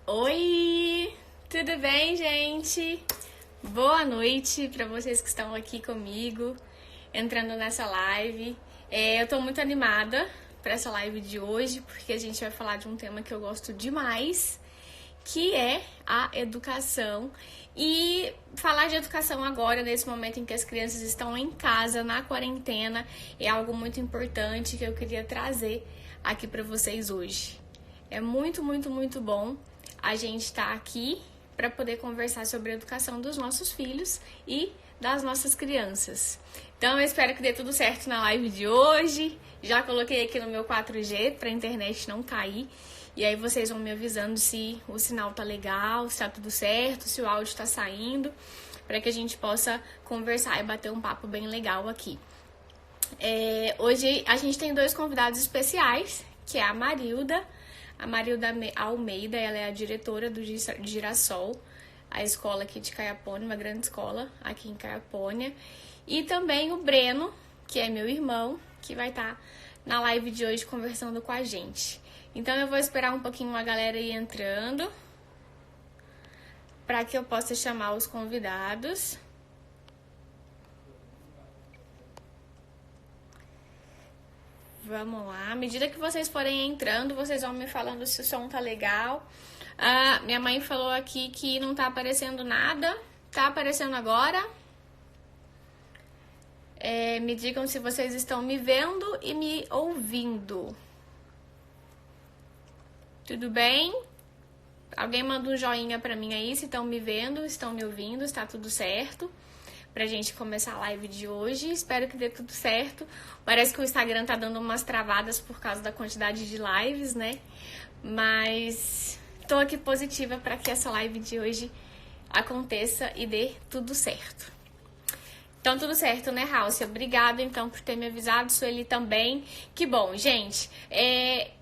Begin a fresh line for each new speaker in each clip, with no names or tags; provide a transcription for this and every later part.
Oi, tudo bem, gente? Boa noite para vocês que estão aqui comigo, entrando nessa live. Eu tô muito animada para essa live de hoje, porque a gente vai falar de um tema que eu gosto demais, que é a educação. E falar de educação agora, nesse momento em que as crianças estão em casa, na quarentena, é algo muito importante que eu queria trazer aqui para vocês hoje. É muito, muito, muito bom a gente estar aqui para poder conversar sobre a educação dos nossos filhos e das nossas crianças. Então, eu espero que dê tudo certo na live de hoje. Já coloquei aqui no meu 4G para a internet não cair. E aí vocês vão me avisando se o sinal tá legal, se tá tudo certo, se o áudio tá saindo, para que a gente possa conversar e bater um papo bem legal aqui. Hoje a gente tem dois convidados especiais, que é a Marilda Almeida. Ela é a diretora do Girassol, a escola aqui de Caiapônia, uma grande escola aqui em Caiapônia. E também o Breno, que é meu irmão, que vai estar na live de hoje conversando com a gente. Então eu vou esperar um pouquinho a galera ir entrando, para que eu possa chamar os convidados. Vamos lá, à medida que vocês forem entrando, vocês vão me falando se o som tá legal. Minha mãe falou aqui que não tá aparecendo nada. Tá aparecendo agora? Me digam se vocês estão me vendo e me ouvindo. Tudo bem? Alguém manda um joinha pra mim aí se estão me vendo, estão me ouvindo, está tudo certo. Pra gente começar a live de hoje. Espero que dê tudo certo. Parece que o Instagram tá dando umas travadas por causa da quantidade de lives, né? Mas tô aqui positiva para que essa live de hoje aconteça e dê tudo certo. Então, tudo certo, né, Raúl? Obrigada, então, por ter me avisado. Sueli também. Que bom, gente.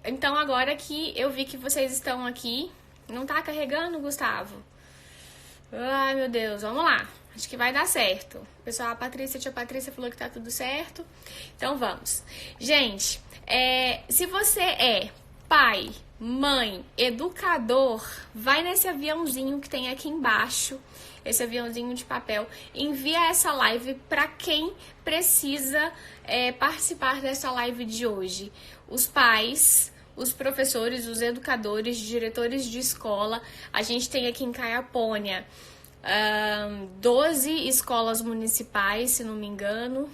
Então, agora que eu vi que vocês estão aqui... Não tá carregando, Gustavo? Ai, meu Deus. Vamos lá. Acho que vai dar certo. Pessoal, a tia Patrícia falou que tá tudo certo. Então, vamos. Gente, se você é pai, mãe, educador, vai nesse aviãozinho que tem aqui embaixo. Esse aviãozinho de papel. Envia essa live para quem precisa participar dessa live de hoje. Os pais, os professores, os educadores, diretores de escola. A gente tem aqui em Caiapônia 12 escolas municipais, se não me engano,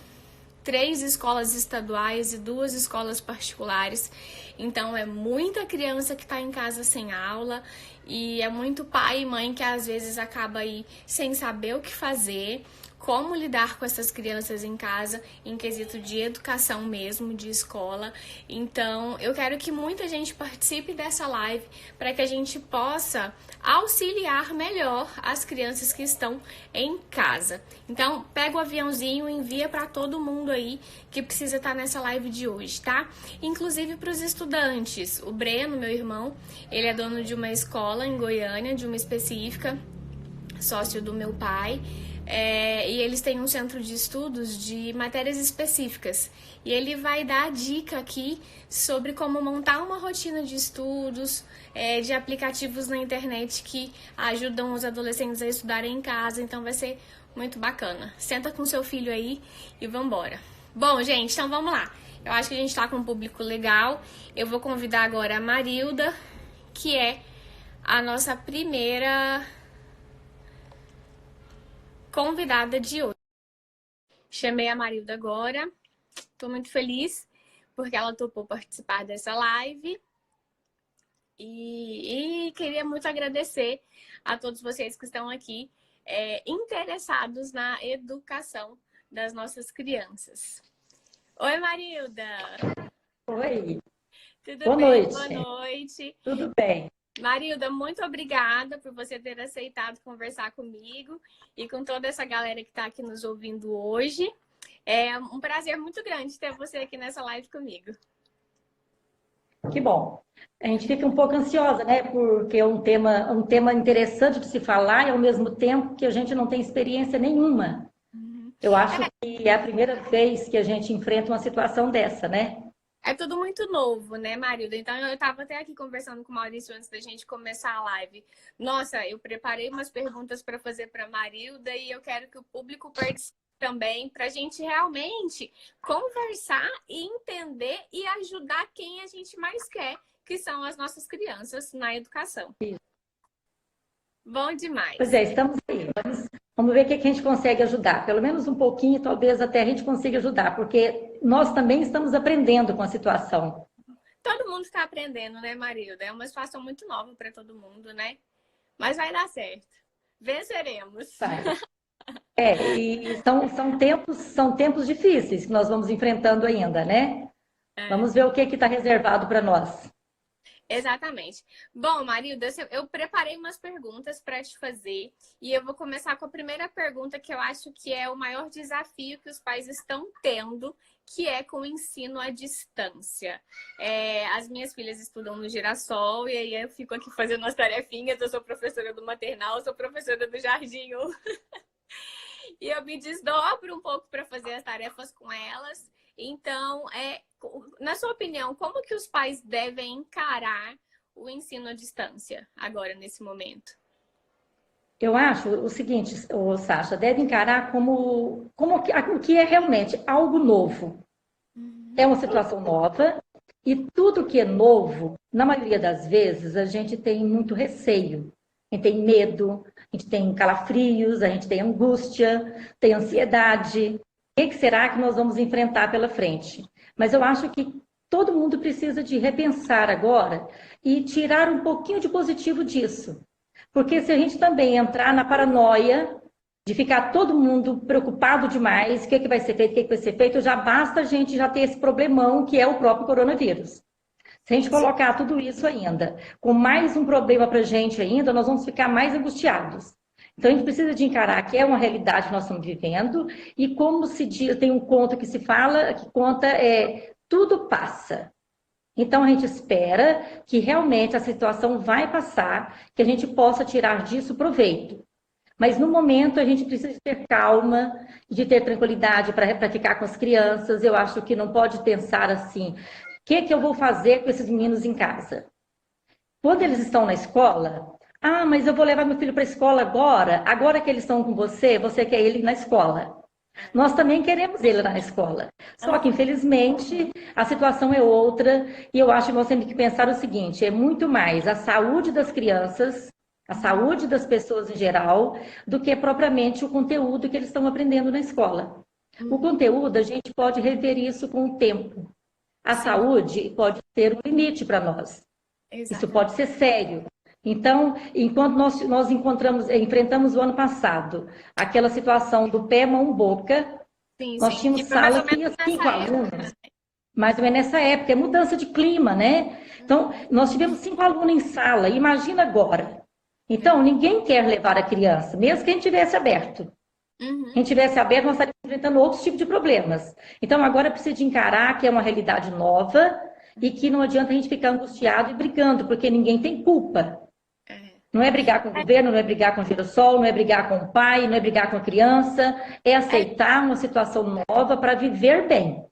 3 escolas estaduais e 2 escolas particulares. Então, é muita criança que está em casa sem aula e é muito pai e mãe que às vezes acaba aí sem saber o que fazer, como lidar com essas crianças em casa, em quesito de educação mesmo, de escola. Então, eu quero que muita gente participe dessa live para que a gente possa auxiliar melhor as crianças que estão em casa. Então, pega o aviãozinho e envia para todo mundo aí que precisa estar nessa live de hoje, tá? Inclusive para os estudantes. O Breno, meu irmão, ele é dono de uma escola em Goiânia, de uma específica, sócio do meu pai. E eles têm um centro de estudos de matérias específicas. E ele vai dar dica aqui sobre como montar uma rotina de estudos, de aplicativos na internet que ajudam os adolescentes a estudarem em casa. Então vai ser muito bacana. Senta com seu filho aí e vambora. Bom, gente, então vamos lá. Eu acho que a gente tá com um público legal. Eu vou convidar agora a Marilda, que é a nossa primeira convidada de hoje. Chamei a Marilda agora. Estou muito feliz porque ela topou participar dessa live. E queria muito agradecer a todos vocês que estão aqui interessados na educação das nossas crianças. Oi, Marilda!
Oi,
Tudo
boa
bem?
noite.
Boa noite.
Tudo bem?
Marilda, muito obrigada por você ter aceitado conversar comigo e com toda essa galera que está aqui nos ouvindo hoje. É um prazer muito grande ter você aqui nessa live comigo.
Que bom. A gente fica um pouco ansiosa, né? Porque é um tema interessante de se falar e ao mesmo tempo que a gente não tem experiência nenhuma. Eu acho que é a primeira vez que a gente enfrenta uma situação dessa, né?
É tudo muito novo, né, Marilda? Então, eu estava até aqui conversando com o Maurício antes da gente começar a live. Nossa, eu preparei umas perguntas para fazer para a Marilda e eu quero que o público participe também, para a gente realmente conversar e entender e ajudar quem a gente mais quer, que são as nossas crianças na educação. Bom demais.
Pois é, estamos aí. Vamos ver o que a gente consegue ajudar. Pelo menos um pouquinho, talvez até a gente consiga ajudar, porque nós também estamos aprendendo com a situação.
Todo mundo está aprendendo, né, Marilda? É uma situação muito nova para todo mundo, né? Mas vai dar certo. Venceremos.
Vai. E são tempos difíceis que nós vamos enfrentando ainda, né? Vamos ver o que está reservado para nós.
Exatamente. Bom, Marilda, eu preparei umas perguntas para te fazer e eu vou começar com a primeira pergunta que eu acho que é o maior desafio que os pais estão tendo, que é com o ensino à distância. As minhas filhas estudam no Girassol e aí eu fico aqui fazendo umas tarefinhas, eu sou professora do maternal, sou professora do Jardim 1. E eu me desdobro um pouco para fazer as tarefas com elas. Então, na sua opinião, como que os pais devem encarar o ensino à distância agora, nesse momento?
Eu acho o seguinte, Sasha, deve encarar como o que é realmente algo novo. É uma situação nova e tudo que é novo, na maioria das vezes, a gente tem muito receio. A gente tem medo, a gente tem calafrios, a gente tem angústia, tem ansiedade. O que será que nós vamos enfrentar pela frente? Mas eu acho que todo mundo precisa de repensar agora e tirar um pouquinho de positivo disso. Porque se a gente também entrar na paranoia de ficar todo mundo preocupado demais, o que vai ser feito, o que vai ser feito, já basta a gente já ter esse problemão que é o próprio coronavírus. Se a gente colocar tudo isso ainda, com mais um problema para a gente ainda, nós vamos ficar mais angustiados. Então, a gente precisa de encarar que é uma realidade que nós estamos vivendo e como se diz, tem um conto que se fala, que conta tudo passa. Então, a gente espera que realmente a situação vai passar, que a gente possa tirar disso proveito. Mas, no momento, a gente precisa de ter calma, de ter tranquilidade para ficar com as crianças. Eu acho que não pode pensar assim, o que eu vou fazer com esses meninos em casa? Quando eles estão na escola, mas eu vou levar meu filho para a escola agora que eles estão com você quer ele na escola. Nós também queremos ele na escola. Só que, infelizmente, a situação é outra e eu acho que nós temos que pensar o seguinte, é muito mais a saúde das crianças, a saúde das pessoas em geral, do que propriamente o conteúdo que eles estão aprendendo na escola. O conteúdo, a gente pode rever isso com o tempo. A saúde pode ter um limite para nós. Exatamente. Isso pode ser sério. Então, enquanto nós enfrentamos o ano passado aquela situação do pé, mão, boca, nós tínhamos sala que ia 5 alunos. Mais ou menos nessa época, é mudança de clima, né? Então, nós tivemos 5 alunos em sala, imagina agora. Então, ninguém quer levar a criança, mesmo que a gente tivesse aberto. Se a gente tivesse aberto, nós estaríamos enfrentando outros tipos de problemas. Então, agora precisa de encarar que é uma realidade nova e que não adianta a gente ficar angustiado e brigando, porque ninguém tem culpa. Não é brigar com o governo, não é brigar com o Girassol, não é brigar com o pai, não é brigar com a criança, é aceitar uma situação nova para viver bem.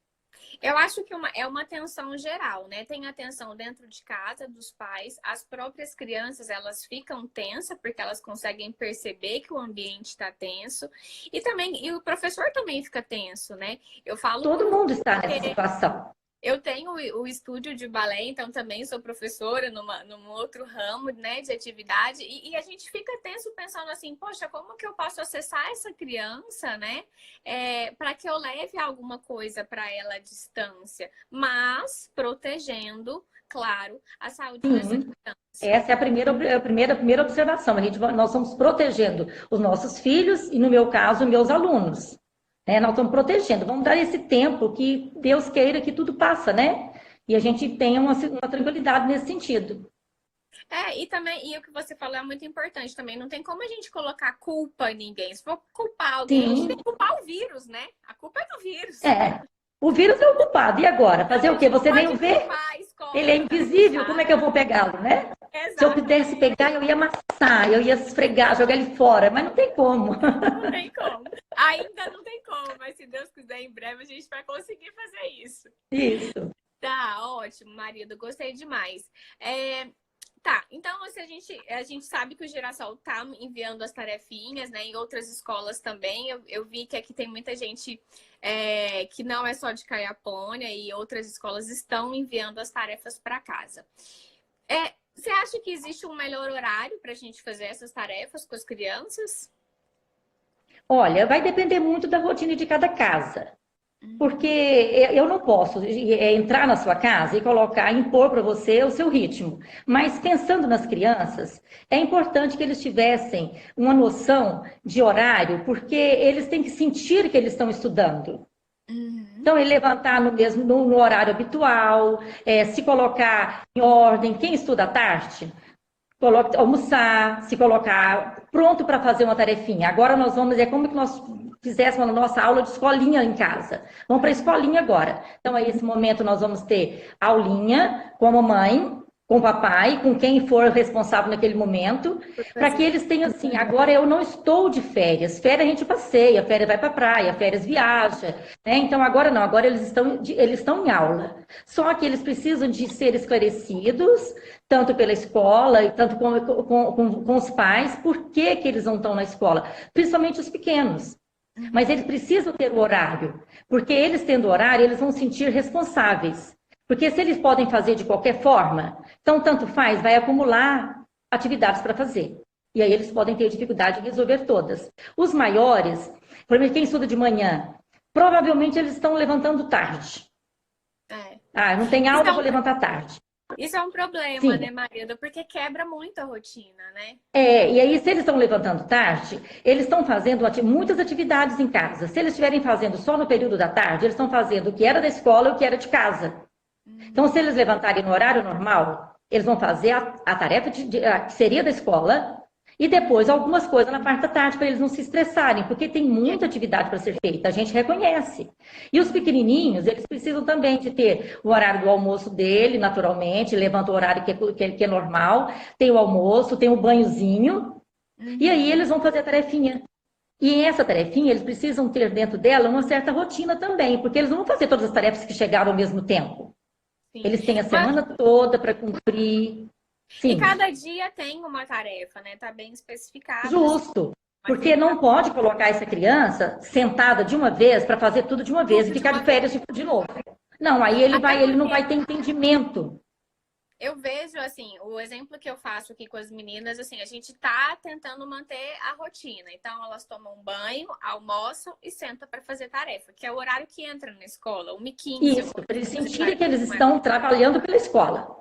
Eu acho que é uma tensão geral, né? Tem a tensão dentro de casa dos pais, as próprias crianças, elas ficam tensas porque elas conseguem perceber que o ambiente está tenso e o professor também fica tenso, né? Eu falo
todo mundo está nessa situação.
Eu tenho o estúdio de balé, então também sou professora num outro ramo, né, de atividade, e a gente fica tenso pensando assim, poxa, como que eu posso acessar essa criança, né, para que eu leve alguma coisa para ela à distância, mas protegendo, claro, a saúde dessa criança.
Essa é a primeira observação. Nós estamos protegendo os nossos filhos e, no meu caso, meus alunos. Nós estamos protegendo. Vamos dar esse tempo que Deus queira que tudo passa, né? E a gente tenha uma tranquilidade nesse sentido.
E o que você falou é muito importante também. Não tem como a gente colocar culpa em ninguém. Se for culpar alguém, a gente tem que culpar o vírus, né? A culpa é do vírus.
O vírus é o culpado. E agora? Fazer o quê? Você nem o vê? Ele é invisível. Como é que eu vou pegá-lo, né? Exatamente. Se eu pudesse pegar, eu ia amassar, eu ia esfregar, jogar ele fora. Mas não tem como.
Não tem como. Ainda não tem como. Mas se Deus quiser, em breve a gente vai conseguir fazer isso.
Isso.
Tá, ótimo, marido, gostei demais. Tá, então se a gente sabe que o Girassol tá enviando as tarefinhas, né? Em outras escolas também. Eu vi que aqui tem muita gente que não é só de Caiapônia e outras escolas estão enviando as tarefas para casa. Você acha que existe um melhor horário para a gente fazer essas tarefas com as crianças?
Olha, vai depender muito da rotina de cada casa. Porque eu não posso entrar na sua casa e colocar, impor para você o seu ritmo. Mas pensando nas crianças, é importante que eles tivessem uma noção de horário, porque eles têm que sentir que eles estão estudando.
Uhum.
Então, ele levantar no horário habitual, se colocar em ordem. Quem estuda à tarde, almoçar, se colocar pronto para fazer uma tarefinha. Agora nós vamos, é como que nós fizéssemos a nossa aula de escolinha em casa. Vamos para a escolinha agora. Então, aí, esse momento, nós vamos ter aulinha com a mamãe, com o papai, com quem for responsável naquele momento, para que eles tenham assim, agora eu não estou de férias. Férias a gente passeia, férias vai para a praia, férias viaja, né? Então, agora não, agora eles estão em aula. Só que eles precisam de ser esclarecidos, tanto pela escola e tanto com os pais, por que que eles não estão na escola, principalmente os pequenos. Mas eles precisam ter o horário, porque eles tendo horário, eles vão se sentir responsáveis. Porque se eles podem fazer de qualquer forma, então tanto faz, vai acumular atividades para fazer. E aí eles podem ter dificuldade em resolver todas. Os maiores, por exemplo, quem estuda de manhã, provavelmente eles estão levantando tarde. Ah, não tem aula, vou levantar tarde.
Isso é um problema,
Sim.
né, Marilda? Porque quebra muito a rotina, né?
E aí, se eles estão levantando tarde, eles estão fazendo muitas atividades em casa. Se eles estiverem fazendo só no período da tarde, eles estão fazendo o que era da escola e o que era de casa. Então, se eles levantarem no horário normal, eles vão fazer a tarefa que seria da escola e depois algumas coisas na parte da tarde para eles não se estressarem, porque tem muita atividade para ser feita, a gente reconhece. E os pequenininhos, eles precisam também de ter o horário do almoço dele, naturalmente, levanta o horário que é normal, tem o almoço, tem o banhozinho, e aí eles vão fazer a tarefinha. E essa tarefinha, eles precisam ter dentro dela uma certa rotina também, porque eles não vão fazer todas as tarefas que chegaram ao mesmo tempo.
Sim.
Eles têm a semana toda para cumprir.
E
Sim.
cada dia tem uma tarefa, né? Tá bem especificado.
Justo. Porque não pode colocar essa criança sentada de uma vez para fazer tudo de uma vez e ficar de férias de novo. Não, aí ele não vai ter entendimento.
Eu vejo, assim, o exemplo que eu faço aqui com as meninas, assim, a gente tá tentando manter a rotina. Então, elas tomam um banho, almoçam e sentam para fazer tarefa, que é o horário que entra na escola, 1h15.
Isso, para eles sentirem que eles estão trabalhando pela escola.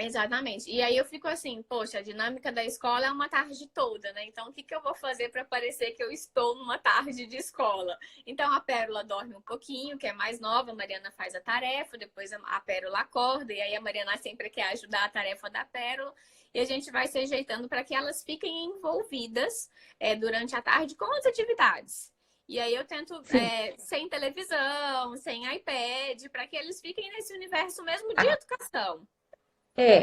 Exatamente. E aí eu fico assim, poxa, a dinâmica da escola é uma tarde toda, né? Então, o que que eu vou fazer para parecer que eu estou numa tarde de escola? Então, a Pérola dorme um pouquinho, que é mais nova, a Mariana faz a tarefa, depois a Pérola acorda, e aí a Mariana sempre quer ajudar a tarefa da Pérola, e a gente vai se ajeitando para que elas fiquem envolvidas durante a tarde com as atividades. E aí eu tento sem televisão, sem iPad, para que eles fiquem nesse universo mesmo de educação.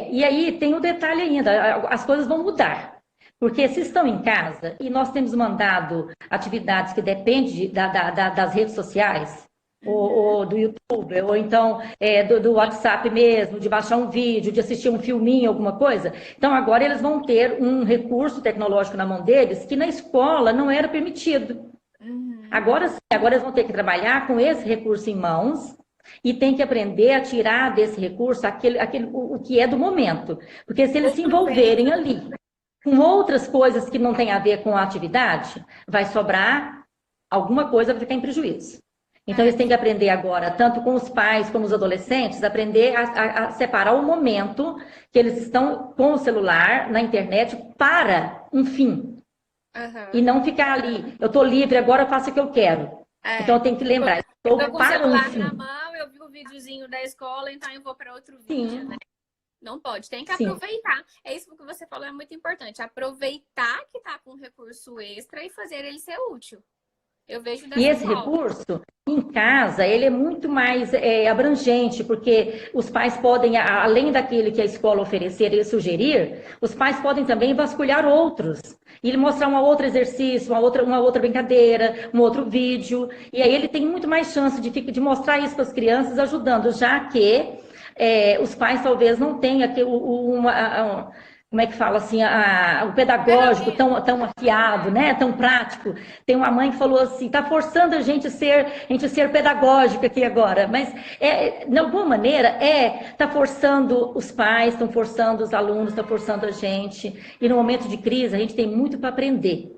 E aí tem um detalhe ainda, as coisas vão mudar. Porque se estão em casa e nós temos mandado atividades que dependem das redes sociais, ou do YouTube, ou então do WhatsApp mesmo, de baixar um vídeo, de assistir um filminho, alguma coisa. Então agora eles vão ter um recurso tecnológico na mão deles que na escola não era permitido. Agora sim, agora eles vão ter que trabalhar com esse recurso em mãos e tem que aprender a tirar desse recurso o que é do momento. Porque se eles se envolverem ali com outras coisas que não têm a ver com a atividade, vai sobrar alguma coisa, vai ficar em prejuízo. Então, eles têm que aprender agora, tanto com os pais como os adolescentes, aprender a separar o momento que eles estão com o celular, na internet, para um fim. E não ficar ali, eu estou livre, agora eu faço o que eu quero. Então, eu tenho que lembrar,
estou com o celular
fim.
na mão, eu vi o videozinho da escola, então eu vou para outro vídeo, né? Não pode, tem que aproveitar. É isso que você falou, é muito importante. Aproveitar que está com um recurso extra e fazer ele ser útil. Eu vejo
E
dessa
esse
forma.
recurso, em casa, ele é muito mais abrangente, porque os pais podem, além daquele que a escola oferecer e sugerir, os pais podem também vasculhar outros. E ele mostrar um outro exercício, uma outra brincadeira, um outro vídeo. E aí ele tem muito mais chance de mostrar isso para as crianças, ajudando, já que os pais talvez não tenham como é que fala assim, o pedagógico tão afiado, né, tão prático. Tem uma mãe que falou assim, está forçando a gente ser pedagógica aqui agora, mas de alguma maneira está forçando os pais, estão forçando os alunos, está forçando a gente. E no momento de crise a gente tem muito para aprender.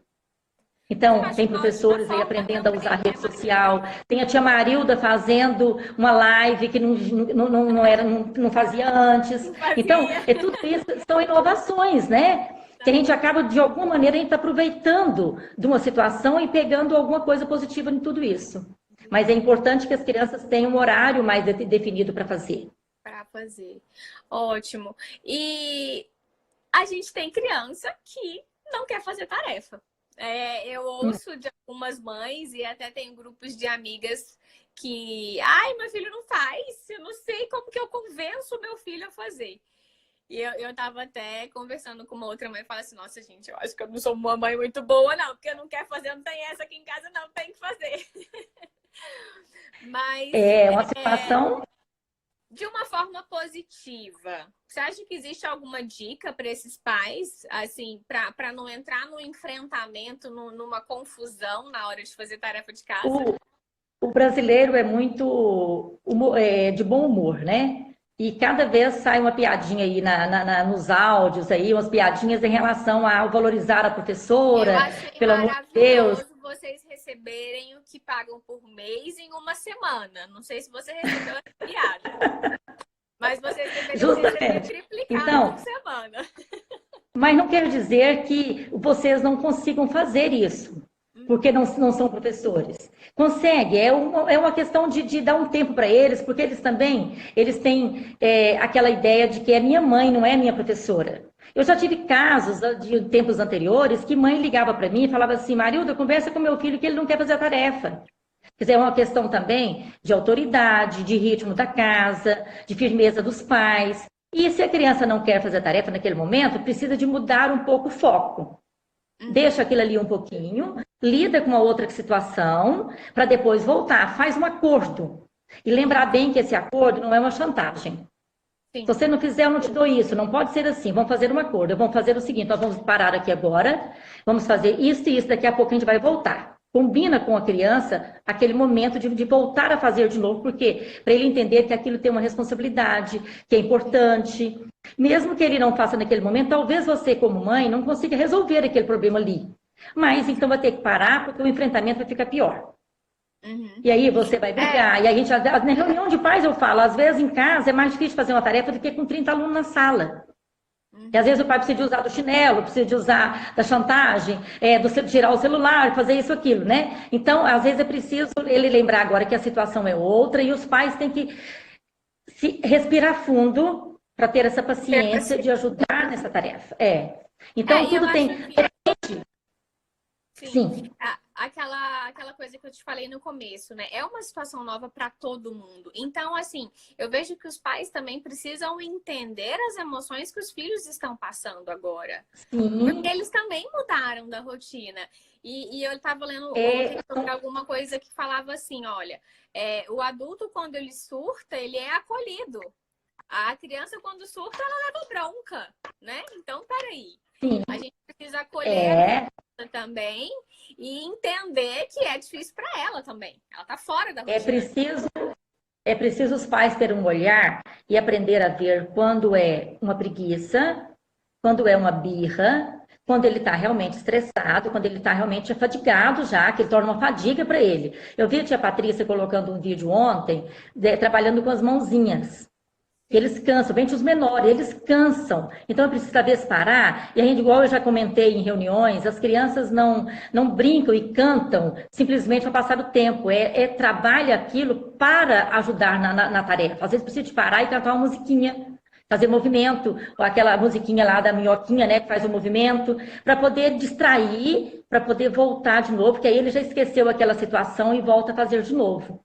Mas eu
Então,
acho
tem
uma ótima
professores aí
forma
aprendendo a usar
também, né,
rede social.
Maria?
Tem a tia Marilda fazendo uma live que não fazia antes.
Não
Então,
fazia.
tudo isso são inovações, né? Que a gente acaba, de alguma maneira, a gente está aproveitando de uma situação e pegando alguma coisa positiva em tudo isso. Mas é importante que as crianças tenham um horário mais definido para fazer.
Para fazer. Ótimo. E a gente tem criança que não quer fazer tarefa. Eu ouço de algumas mães e até tem grupos de amigas que, ai, meu filho não faz, eu não sei como que eu convenço o meu filho a fazer. E eu tava até conversando com uma outra mãe e falei assim, nossa, gente, eu acho que eu não sou uma mãe muito boa, não, porque eu não quero fazer, não tem essa aqui em casa, não, tem que fazer. Mas
É uma situação.
de uma forma positiva, você acha que existe alguma dica para esses pais, assim, para não entrar no enfrentamento, numa confusão na hora de fazer tarefa de casa?
O brasileiro é muito de bom humor, né? E cada vez sai uma piadinha aí nos áudios aí, umas piadinhas em relação ao valorizar a
Eu
professora,
achei
pelo amor de Deus.
maravilhoso vocês receberem o que pagam por mês em uma semana. Não sei se você recebeu essa piada, mas vocês deveriam receber
Justamente.
triplicado
Então,
por semana.
mas não quer dizer que vocês não consigam fazer isso, porque não são professores. Consegue, é uma questão de dar um tempo para eles, porque eles têm aquela ideia de que é minha mãe, não é minha professora. Eu já tive casos de tempos anteriores que mãe ligava para mim e falava assim, Marilda, conversa com meu filho que ele não quer fazer a tarefa. Quer dizer, é uma questão também de autoridade, de ritmo da casa, de firmeza dos pais. E se a criança não quer fazer a tarefa naquele momento, precisa de mudar um pouco o foco. Deixa aquilo ali um pouquinho, lida com uma outra situação, para depois voltar. Faz um acordo. E lembrar bem que esse acordo não é uma chantagem. Se
Sim.
você não fizer, eu não te dou isso. Não pode ser assim. Vamos fazer um acordo. Vamos fazer o seguinte: nós vamos parar aqui agora, vamos fazer isso e isso, daqui a pouco a gente vai voltar. Combina com a criança aquele momento de voltar a fazer de novo, porque para ele entender que aquilo tem uma responsabilidade, que é importante. Mesmo que ele não faça naquele momento, talvez você, como mãe, não consiga resolver aquele problema ali. Mas então vai ter que parar, porque o enfrentamento vai ficar pior.
Uhum.
E aí você vai brigar. E a gente, na reunião de pais, eu falo, às vezes em casa é mais difícil fazer uma tarefa do que com 30 alunos na sala. E às vezes o pai precisa de usar do chinelo, precisa de usar da chantagem, tirar o celular, fazer isso, aquilo, né? Então, às vezes é preciso ele lembrar agora que a situação é outra e os pais têm que se respirar fundo para ter essa paciência de ajudar nessa tarefa. Então,
E eu
tudo
acho
tem.
que sim,
Sim.
aquela coisa que eu te falei no começo, né? É uma situação nova para todo mundo. Então, assim, eu vejo que os pais também precisam entender as emoções que os filhos estão passando agora. Porque
Sim.
eles também mudaram da rotina. E eu estava lendo ontem sobre alguma coisa que falava assim: olha, o adulto, quando ele surta, ele é acolhido. A criança, quando surta, ela leva bronca, né? Então, peraí.
Sim.
A gente precisa acolher a criança também e entender que é difícil para ela também. Ela tá fora da rotina.
É preciso os pais terem um olhar e aprender a ver quando é uma preguiça, quando é uma birra, quando ele está realmente estressado, quando ele está realmente fadigado já, que ele torna uma fadiga para ele. Eu vi a tia Patrícia colocando um vídeo ontem, trabalhando com as mãozinhas. Eles cansam, bem os menores, eles cansam. Então, é preciso talvez parar. E a gente, igual eu já comentei em reuniões, as crianças não brincam e cantam simplesmente para passar o tempo. Trabalha aquilo para ajudar na tarefa. Às vezes precisa de parar e cantar uma musiquinha fazer movimento, ou aquela musiquinha lá da minhoquinha, né, que faz o movimento, para poder distrair, para poder voltar de novo, porque aí ele já esqueceu aquela situação e volta a fazer de novo.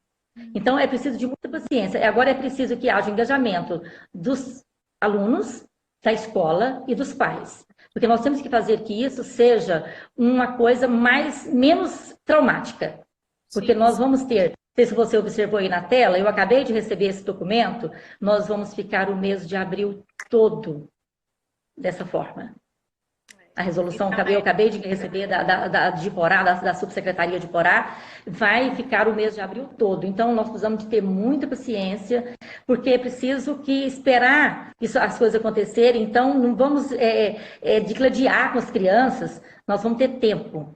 Então, é preciso de muita paciência. Agora é preciso que haja engajamento dos alunos, da escola e dos pais. Porque nós temos que fazer que isso seja uma coisa menos traumática. Porque nós vamos ter, não sei se você observou aí na tela, eu acabei de receber esse documento, nós vamos ficar o mês de abril todo dessa forma. A resolução eu acabei de receber de Porá, da Subsecretaria de Porá, vai ficar o mês de abril todo. Então, nós precisamos de ter muita paciência, porque é preciso que esperar as coisas acontecerem. Então, não vamos digladiar com as crianças, nós vamos ter tempo.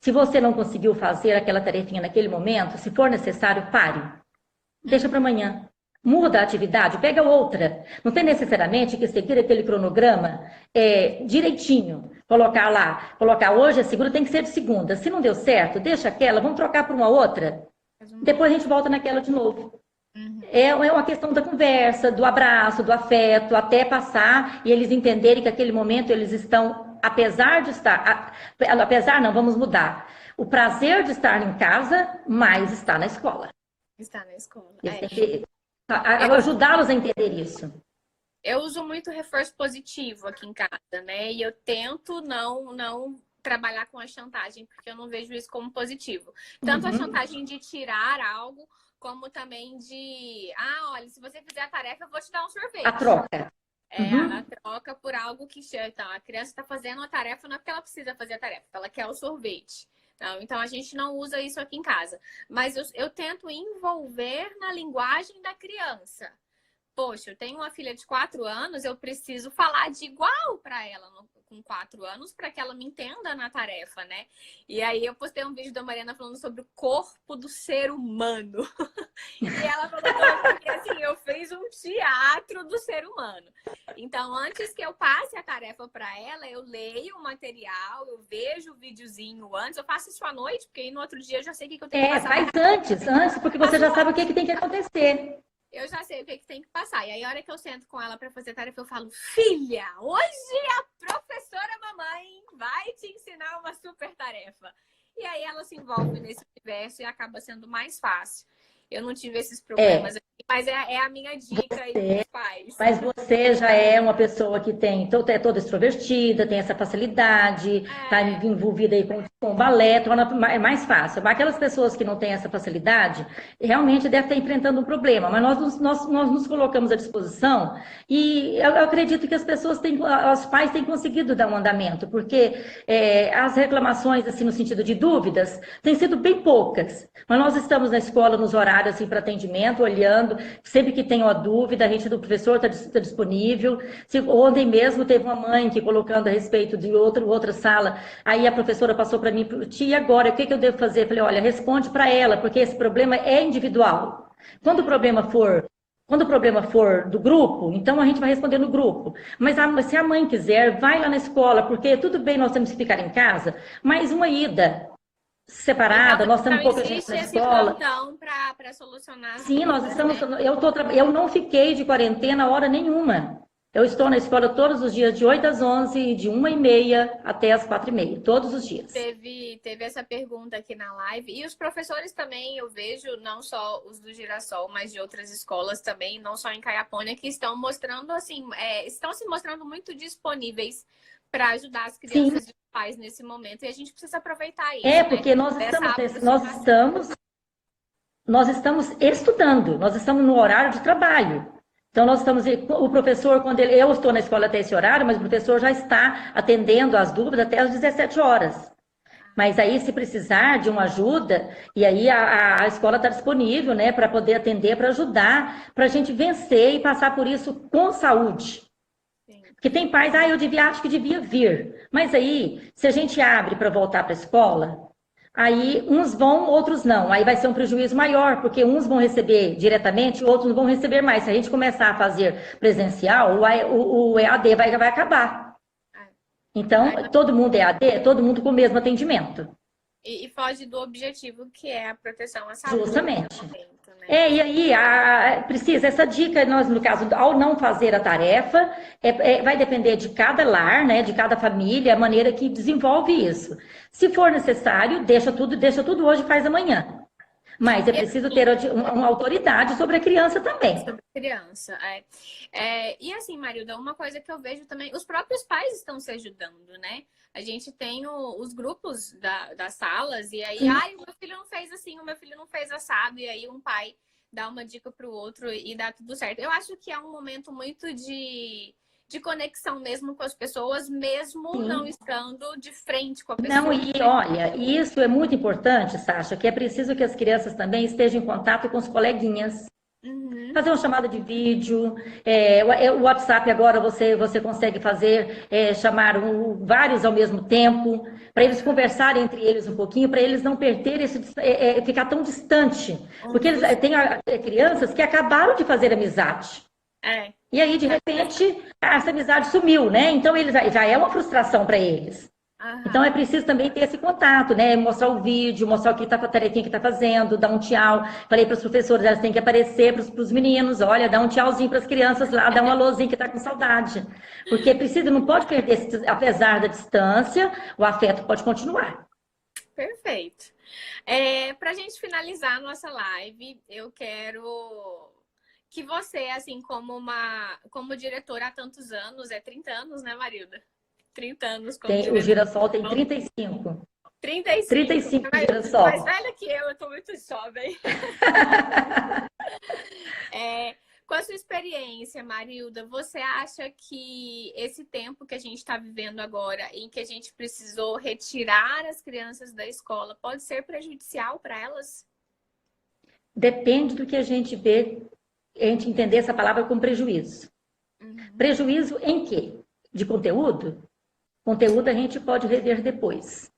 Se você não conseguiu fazer aquela tarefinha naquele momento, se for necessário, pare. Deixa para amanhã. Muda a atividade, pega outra. Não tem necessariamente que seguir aquele cronograma direitinho. Colocar hoje a segunda tem que ser de segunda. Se não deu certo, deixa aquela, vamos trocar por uma outra. Depois a gente volta naquela de novo. É uma questão da conversa, do abraço, do afeto, até passar e eles entenderem que aquele momento eles estão, apesar não, vamos mudar. O prazer de estar em casa, mas está na escola.
Está na escola.
Eles têm que ajudá-los a entender isso.
Eu uso muito reforço positivo aqui em casa, né? E eu tento não trabalhar com a chantagem, porque eu não vejo isso como positivo. Tanto a chantagem de tirar algo, como também de... olha, se você fizer a tarefa, eu vou te dar um sorvete.
A troca.
A troca por algo que... Então, a criança está fazendo a tarefa, não é porque ela precisa fazer a tarefa, ela quer o sorvete. Não, então, a gente não usa isso aqui em casa. Mas eu tento envolver na linguagem da criança. Poxa, eu tenho uma filha de 4 anos, eu preciso falar de igual para ela com 4 anos para que ela me entenda na tarefa, né? E aí eu postei um vídeo da Mariana falando sobre o corpo do ser humano. E ela falou que assim, eu fiz um teatro do ser humano. Então, antes que eu passe a tarefa para ela, eu leio o material, eu vejo o videozinho antes, eu faço isso à noite, porque aí no outro dia eu já sei o que eu tenho que passar.
Faz antes, porque você já sabe o que tem que acontecer.
Eu já sei o que tem que passar. E aí, a hora que eu sento com ela para fazer tarefa, eu falo: filha, hoje a professora mamãe vai te ensinar uma super tarefa. E aí ela se envolve nesse universo e acaba sendo mais fácil. Eu não tive esses problemas aqui, mas é a minha dica aí dos pais.
Mas você já é uma pessoa que é toda extrovertida, tem essa facilidade, está envolvida aí com balé, é mais fácil. Mas aquelas pessoas que não têm essa facilidade, realmente devem estar enfrentando um problema. Mas nós nos colocamos à disposição e eu acredito que os pais têm conseguido dar um andamento, porque as reclamações, assim, no sentido de dúvidas, têm sido bem poucas. Mas nós estamos na escola, nos horários, assim, para atendimento, olhando, sempre que tem uma dúvida, a gente do professor está disponível. Ontem mesmo teve uma mãe que colocando a respeito de outra sala, aí a professora passou para mim: tia, agora, o que eu devo fazer? Eu falei: olha, responde para ela, porque esse problema é individual. Quando o problema for do grupo, então a gente vai responder no grupo. Mas se a mãe quiser, vai lá na escola, porque tudo bem, nós temos que ficar em casa, mas uma ida separada, nós estamos pouca gente na escola.
Para solucionar.
Sim, nós estamos. Eu não fiquei de quarentena hora nenhuma. Eu estou na escola todos os dias, de 8 às 11, de 1h30 até às 4h30, todos os dias.
Teve essa pergunta aqui na live. E os professores também, eu vejo, não só os do Girassol, mas de outras escolas também, não só em Caiapônia, que estão mostrando, assim, estão se mostrando muito disponíveis para ajudar as crianças e os pais nesse momento. E a gente precisa aproveitar isso.
Porque nós estamos estudando, nós estamos no horário de trabalho. Então, o professor, eu estou na escola até esse horário, mas o professor já está atendendo as dúvidas até às 17 horas. Mas aí, se precisar de uma ajuda, e aí a escola está disponível, né, para poder atender, para ajudar, para a gente vencer e passar por isso com saúde. Porque tem pais, acho que devia vir. Mas aí, se a gente abre para voltar para a escola, aí uns vão, outros não. Aí vai ser um prejuízo maior, porque uns vão receber diretamente, outros não vão receber mais. Se a gente começar a fazer presencial, o EAD vai acabar. Então, todo mundo é EAD, todo mundo com o mesmo atendimento.
E foge do objetivo que é a proteção à saúde.
Justamente.
Momento, né?
E aí, precisa, essa dica, nós, no caso, ao não fazer a tarefa, vai depender de cada lar, né, de cada família, a maneira que desenvolve isso. Se for necessário, deixa tudo hoje e faz amanhã. Mas é preciso ter uma autoridade sobre a criança também.
Sobre a criança, e assim, Marilda, uma coisa que eu vejo também, os próprios pais estão se ajudando, né? A gente tem os grupos das salas, e aí, o meu filho não fez assim, o meu filho não fez assado, e aí um pai dá uma dica pro outro e dá tudo certo. Eu acho que é um momento muito de conexão mesmo com as pessoas, mesmo não estando de frente com a pessoa.
Não, e olha, isso é muito importante, Sasha, que é preciso que as crianças também estejam em contato com os coleguinhas. Fazer uma chamada de vídeo, o WhatsApp agora você consegue fazer, chamar vários ao mesmo tempo, para eles conversarem entre eles um pouquinho, para eles não perderem ficar tão distante. Porque eles tem crianças que acabaram de fazer amizade. E aí, de repente, essa amizade sumiu, né? Então, já é uma frustração para eles. Então, é preciso também ter esse contato, né? Mostrar o vídeo, mostrar o que está com a tarefinha que está fazendo, dar um tchau. Falei para os professores, elas têm que aparecer para os meninos, olha, dá um tchauzinho para as crianças lá, dá um alôzinho que está com saudade. Porque precisa, não pode perder, apesar da distância, o afeto pode continuar.
Perfeito. Para a gente finalizar a nossa live, eu quero que você, assim, como diretora há tantos anos, 30 anos, né, Marilda? 30 anos como diretora.
O Girassol tem 35.
35
Girassol.
Mais velha que eu tô muito jovem. Com a sua experiência, Marilda, você acha que esse tempo que a gente está vivendo agora, em que a gente precisou retirar as crianças da escola, pode ser prejudicial para elas?
Depende do que a gente vê, a gente entender essa palavra como prejuízo. Prejuízo em quê? De conteúdo? Conteúdo a gente pode rever depois.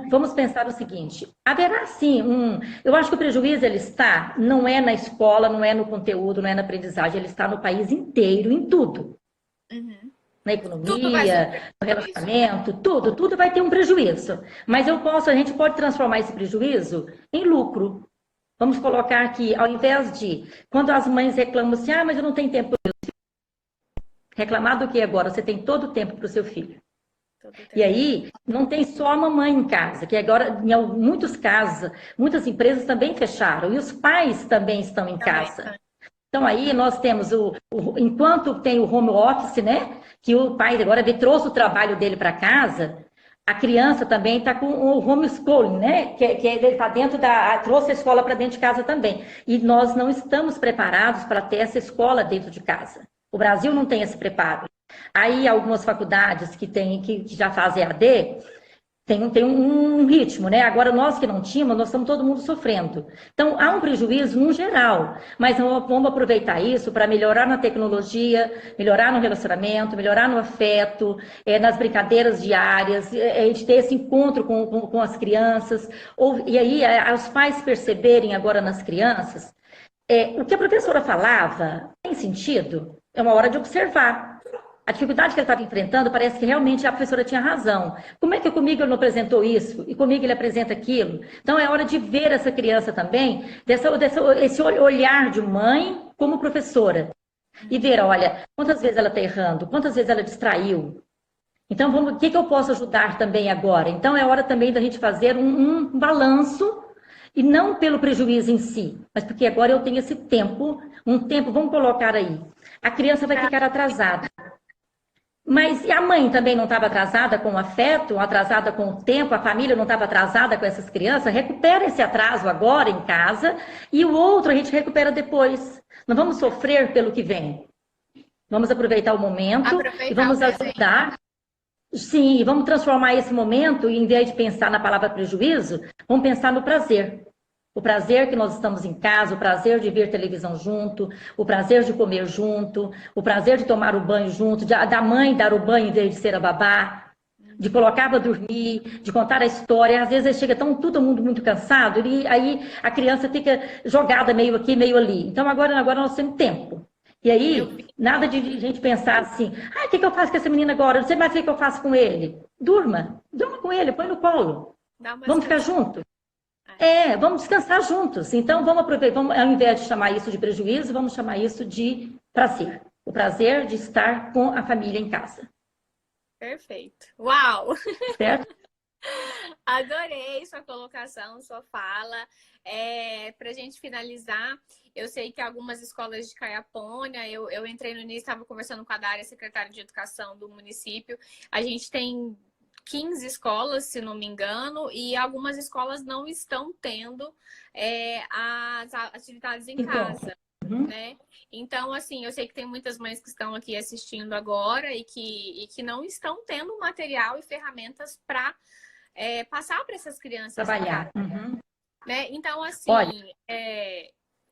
Vamos pensar o seguinte, haverá sim eu acho que o prejuízo não é na escola, não é no conteúdo, não é na aprendizagem, ele está no país inteiro, em tudo. Na economia, no relacionamento, tudo vai ter um prejuízo. Mas a gente pode transformar esse prejuízo em lucro. Vamos colocar aqui, ao invés de, quando as mães reclamam assim, mas eu não tenho tempo para o meu filho. Reclamar do que agora? Você tem todo o tempo para o seu filho. E aí, não tem só a mamãe em casa, que agora, em muitos casos, muitas empresas também fecharam, e os pais também estão em casa. Então, aí nós temos, enquanto tem o home office, né, que o pai agora trouxe o trabalho dele para casa, a criança também está com o homeschooling, né, que ele está trouxe a escola para dentro de casa também. E nós não estamos preparados para ter essa escola dentro de casa. O Brasil não tem esse preparo. Aí, algumas faculdades que já fazem EAD, tem um ritmo, né? Agora, nós que não tínhamos, nós estamos todo mundo sofrendo. Então, há um prejuízo no geral, mas vamos aproveitar isso para melhorar na tecnologia, melhorar no relacionamento, melhorar no afeto, nas brincadeiras diárias, a gente ter esse encontro com as crianças, e aí, os pais perceberem agora nas crianças, o que a professora falava tem sentido? É uma hora de observar. A dificuldade que ele estava enfrentando, parece que realmente a professora tinha razão. Como é que comigo ele não apresentou isso? E comigo ele apresenta aquilo? Então, é hora de ver essa criança também, esse olhar de mãe como professora. E ver, olha, quantas vezes ela está errando? Quantas vezes ela distraiu? Então, o que eu posso ajudar também agora? Então, é hora também da gente fazer um balanço, e não pelo prejuízo em si, mas porque agora eu tenho esse tempo, vamos colocar aí. A criança vai ficar atrasada. Mas e a mãe também não estava atrasada com o afeto, atrasada com o tempo, a família não estava atrasada com essas crianças? Recupera esse atraso agora em casa e o outro a gente recupera depois. Não vamos sofrer pelo que vem. Vamos aproveitar o momento e vamos ajudar. Sim, e vamos transformar esse momento, e em vez de pensar na palavra prejuízo, vamos pensar no prazer. O prazer que nós estamos em casa, o prazer de ver televisão junto, o prazer de comer junto, o prazer de tomar o banho junto, da mãe dar o banho em vez de ser a babá, de colocar para dormir, de contar a história. Às vezes chega todo mundo muito cansado, e aí a criança fica jogada meio aqui, meio ali. Então agora nós temos tempo. E aí, nada de gente pensar assim, o que eu faço com essa menina agora? Não sei mais o que eu faço com ele. Durma com ele, põe no colo.
Dá uma
Vamos ficar
descansada.
juntos? Vamos descansar juntos. Então, vamos aproveitar, ao invés de chamar isso de prejuízo, vamos chamar isso de prazer. O prazer de estar com a família em casa.
Perfeito. Uau!
Certo?
Adorei sua colocação, sua fala. Para a gente finalizar, eu sei que algumas escolas de Caiapônia, eu entrei no início, estava conversando com a Dária, secretária de Educação do município. A gente tem 15 escolas, se não me engano, e algumas escolas não estão tendo as atividades em casa.
Uhum.
Né? Então, assim, eu sei que tem muitas mães que estão aqui assistindo agora e que não estão tendo material e ferramentas para passar para essas crianças
Trabalhar.
em casa, né? Então, assim,
Olha,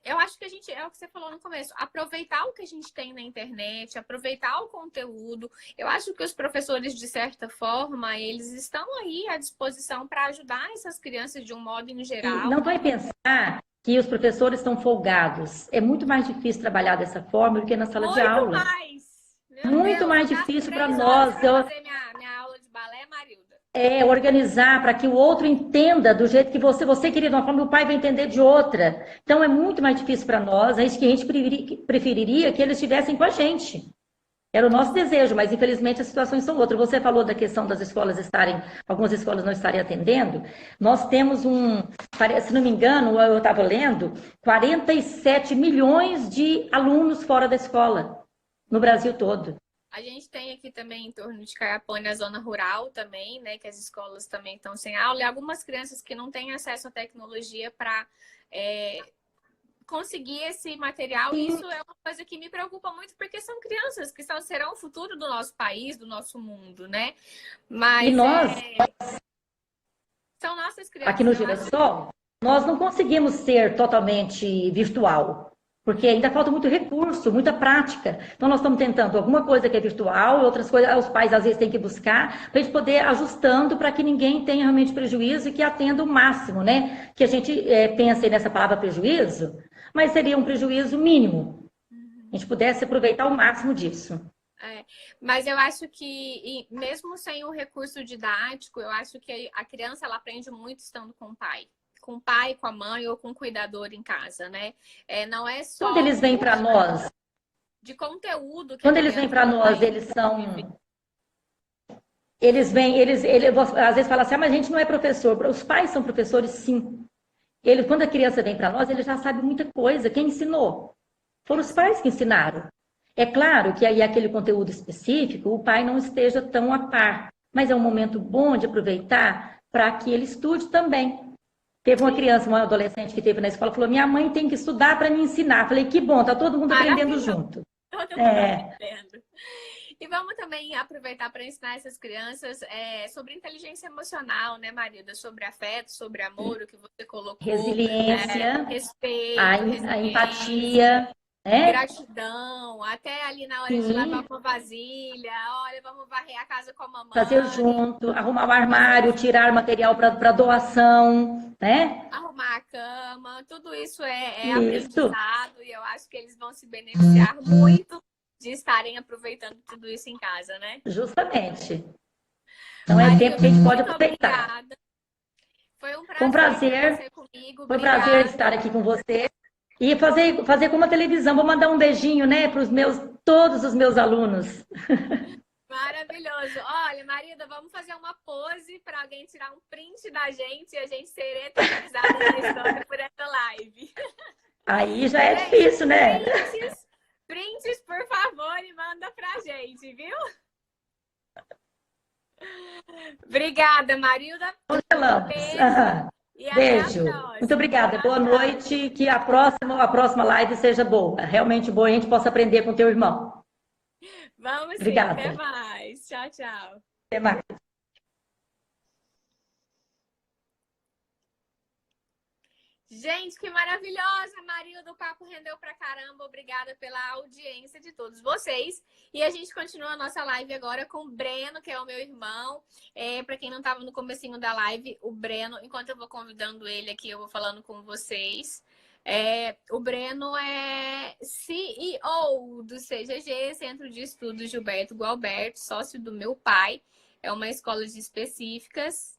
eu acho que a gente, é o que você falou no começo, aproveitar o que a gente tem na internet, aproveitar o conteúdo. Eu acho que os professores, de certa forma, eles estão aí à disposição para ajudar essas crianças de um modo em
e
geral.
não vai pensar que os professores estão folgados. É muito mais difícil trabalhar dessa forma do que na sala de
Muito
aula.
mais! Meu
Muito
Deus, eu
mais
gasto
difícil para
3 horas
nós.
para fazer minha aula de balé, Marilda.
Organizar para que o outro entenda do jeito que você queria de uma forma, o pai vai entender de outra. Então é muito mais difícil para nós, é isso que a gente preferiria que eles estivessem com a gente. Era o nosso desejo, mas infelizmente as situações são outras. Você falou da questão das escolas algumas escolas não estarem atendendo. Nós temos se não me engano, eu estava lendo, 47 milhões de alunos fora da escola, no Brasil todo.
A gente tem aqui também em torno de Caiapônia a zona rural também, né? Que as escolas também estão sem aula. E algumas crianças que não têm acesso à tecnologia para conseguir esse material. E isso é uma coisa que me preocupa muito, porque são crianças que serão o futuro do nosso país, do nosso mundo, né?
E
Mas
nós,
são nossas
aqui
crianças.
no
Eu acho.
Girassol, nós não conseguimos ser totalmente virtual, porque ainda falta muito recurso, muita prática. Então, nós estamos tentando alguma coisa que é virtual, outras coisas os pais às vezes têm que buscar, para a gente poder ajustando para que ninguém tenha realmente prejuízo e que atenda o máximo, né? Que a gente pensa aí nessa palavra prejuízo, mas seria um prejuízo mínimo. A gente pudesse aproveitar o máximo disso.
Mas eu acho que, mesmo sem o recurso didático, eu acho que a criança ela aprende muito estando com o pai. Com o pai, com a mãe ou com o cuidador em casa, né? Não é
Quando
só
eles vêm para nós,
de conteúdo que a
quando eles vêm
criança
para nós,
vai
eles
viver.
são Eles vêm, às vezes falam assim, mas a gente não é professor. Os pais são professores, sim. Quando a criança vem para nós, ele já sabe muita coisa. Quem ensinou? Foram os pais que ensinaram. É claro que aí aquele conteúdo específico, o pai não esteja tão a par, mas é um momento bom de aproveitar para que ele estude também. Teve uma criança, uma adolescente que teve na escola, falou: minha mãe tem que estudar para me ensinar. Falei: que bom, tá todo mundo aprendendo
Maravilhoso.
junto.
Todo mundo
É,
aprendendo. E vamos também aproveitar para ensinar essas crianças sobre inteligência emocional, né, Marilda? Sobre afeto, sobre amor, o que você colocou,
resiliência,
respeito,
a
resiliência,
empatia, né?
gratidão, até ali na hora de lavar
Sim,
uma vasilha, olha, vamos varrer a casa com a
fazer
mamãe,
junto, arrumar o
fazer
armário, tirar material para doação, né?
arrumar a cama, tudo isso é
Isso,
aprendizado e eu acho que eles vão se beneficiar muito de estarem aproveitando tudo isso em casa, né?
justamente. Então é tempo que
Marilda,
a gente pode
muito
aproveitar.
obrigada. Foi um
Foi um
prazer ter
prazer,
você comigo.
foi um prazer
Obrigada.
estar aqui com você e fazer como a televisão. Vou mandar um beijinho, né, para todos os meus alunos.
Maravilhoso. Olha, Marilda, vamos fazer uma pose para alguém tirar um print da gente e a gente ser eternizada na história por essa live.
Aí já é
Gente,
difícil, né?
prints, por favor, e manda pra gente, viu? Obrigada, Marilda. Um
Congelamos.
beijo e até a
Beijo. Muito
próxima.
obrigada.
Tchau,
Boa
tchau.
noite. Que a próxima live seja boa. Realmente boa e a gente possa aprender com o teu irmão.
Vamos sim. Até
Obrigada.
mais. Tchau, tchau.
Até mais.
Gente, que maravilhosa! Marilda, o papo rendeu pra caramba. Obrigada pela audiência de todos vocês. E a gente continua a nossa live agora com o Breno, que é o meu irmão. Para quem não estava no comecinho da live, o Breno, enquanto eu vou convidando ele aqui, eu vou falando com vocês. O Breno é CEO do CGG, Centro de Estudos Gilberto Gualberto, sócio do meu pai. É uma escola de específicas.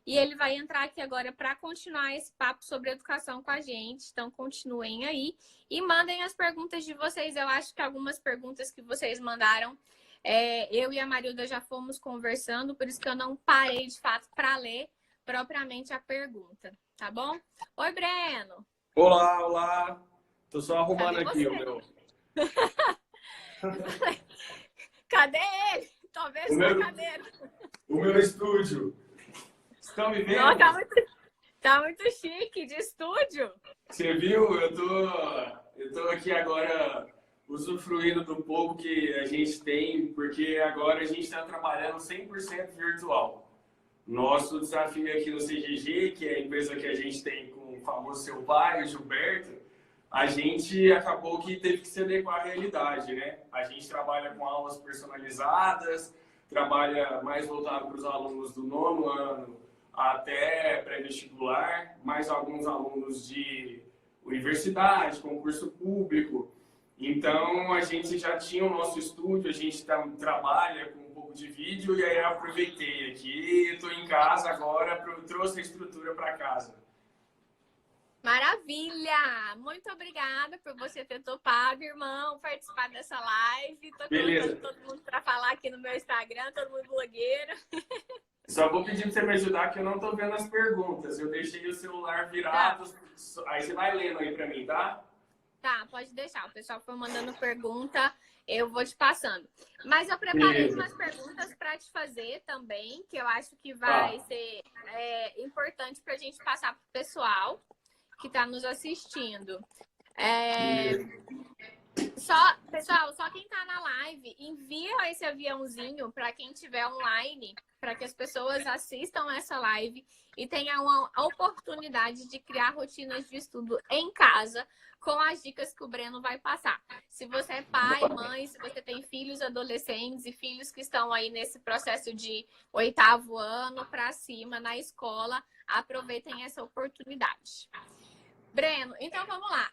E ele vai entrar aqui agora para continuar esse papo sobre educação com a gente. Então, continuem aí e mandem as perguntas de vocês. Eu acho que algumas perguntas que vocês mandaram, eu e a Marilda já fomos conversando, por isso que eu não parei de fato para ler propriamente a pergunta, tá bom? Oi, Breno!
Olá, olá! Tô só arrumando
Cadê
aqui
você?
o meu.
Cadê ele? Talvez
O
na
meu,
cadeira.
o meu estúdio. Estão me
Não,
vendo?
tá muito chique de estúdio.
Você viu? Eu tô aqui agora usufruindo do pouco que a gente tem, porque agora a gente está trabalhando 100% virtual. Nosso desafio aqui no CGG, que é a empresa que a gente tem com o famoso seu pai, o Gilberto, a gente acabou que teve que se adequar à realidade, né? A gente trabalha com aulas personalizadas, trabalha mais voltado para os alunos do 9º ano até pré-vestibular, mais alguns alunos de universidade, concurso público. Então, a gente já tinha o nosso estúdio, a gente trabalha com um pouco de vídeo, e aí eu aproveitei aqui, estou em casa agora, trouxe a estrutura para casa.
Maravilha! Muito obrigada por você ter topado, irmão, participar dessa live. Tô
Beleza.
colocando todo mundo para falar aqui no meu Instagram, todo mundo blogueiro.
Só vou pedir para você me ajudar, que eu não estou vendo as perguntas. Eu deixei o celular virado, aí você vai lendo aí para mim, tá?
Tá, pode deixar. O pessoal foi mandando pergunta, eu vou te passando. Mas eu preparei
Beleza.
umas perguntas para te fazer também, que eu acho que vai ser importante para a gente passar para o pessoal que está nos assistindo. Pessoal, só quem está na live, envia esse aviãozinho para quem estiver online, para que as pessoas assistam essa live e tenham a oportunidade de criar rotinas de estudo em casa com as dicas que o Breno vai passar. Se você é pai, mãe, se você tem filhos adolescentes e filhos que estão aí nesse processo de 8º ano para cima na escola, aproveitem essa oportunidade. Breno, então vamos lá.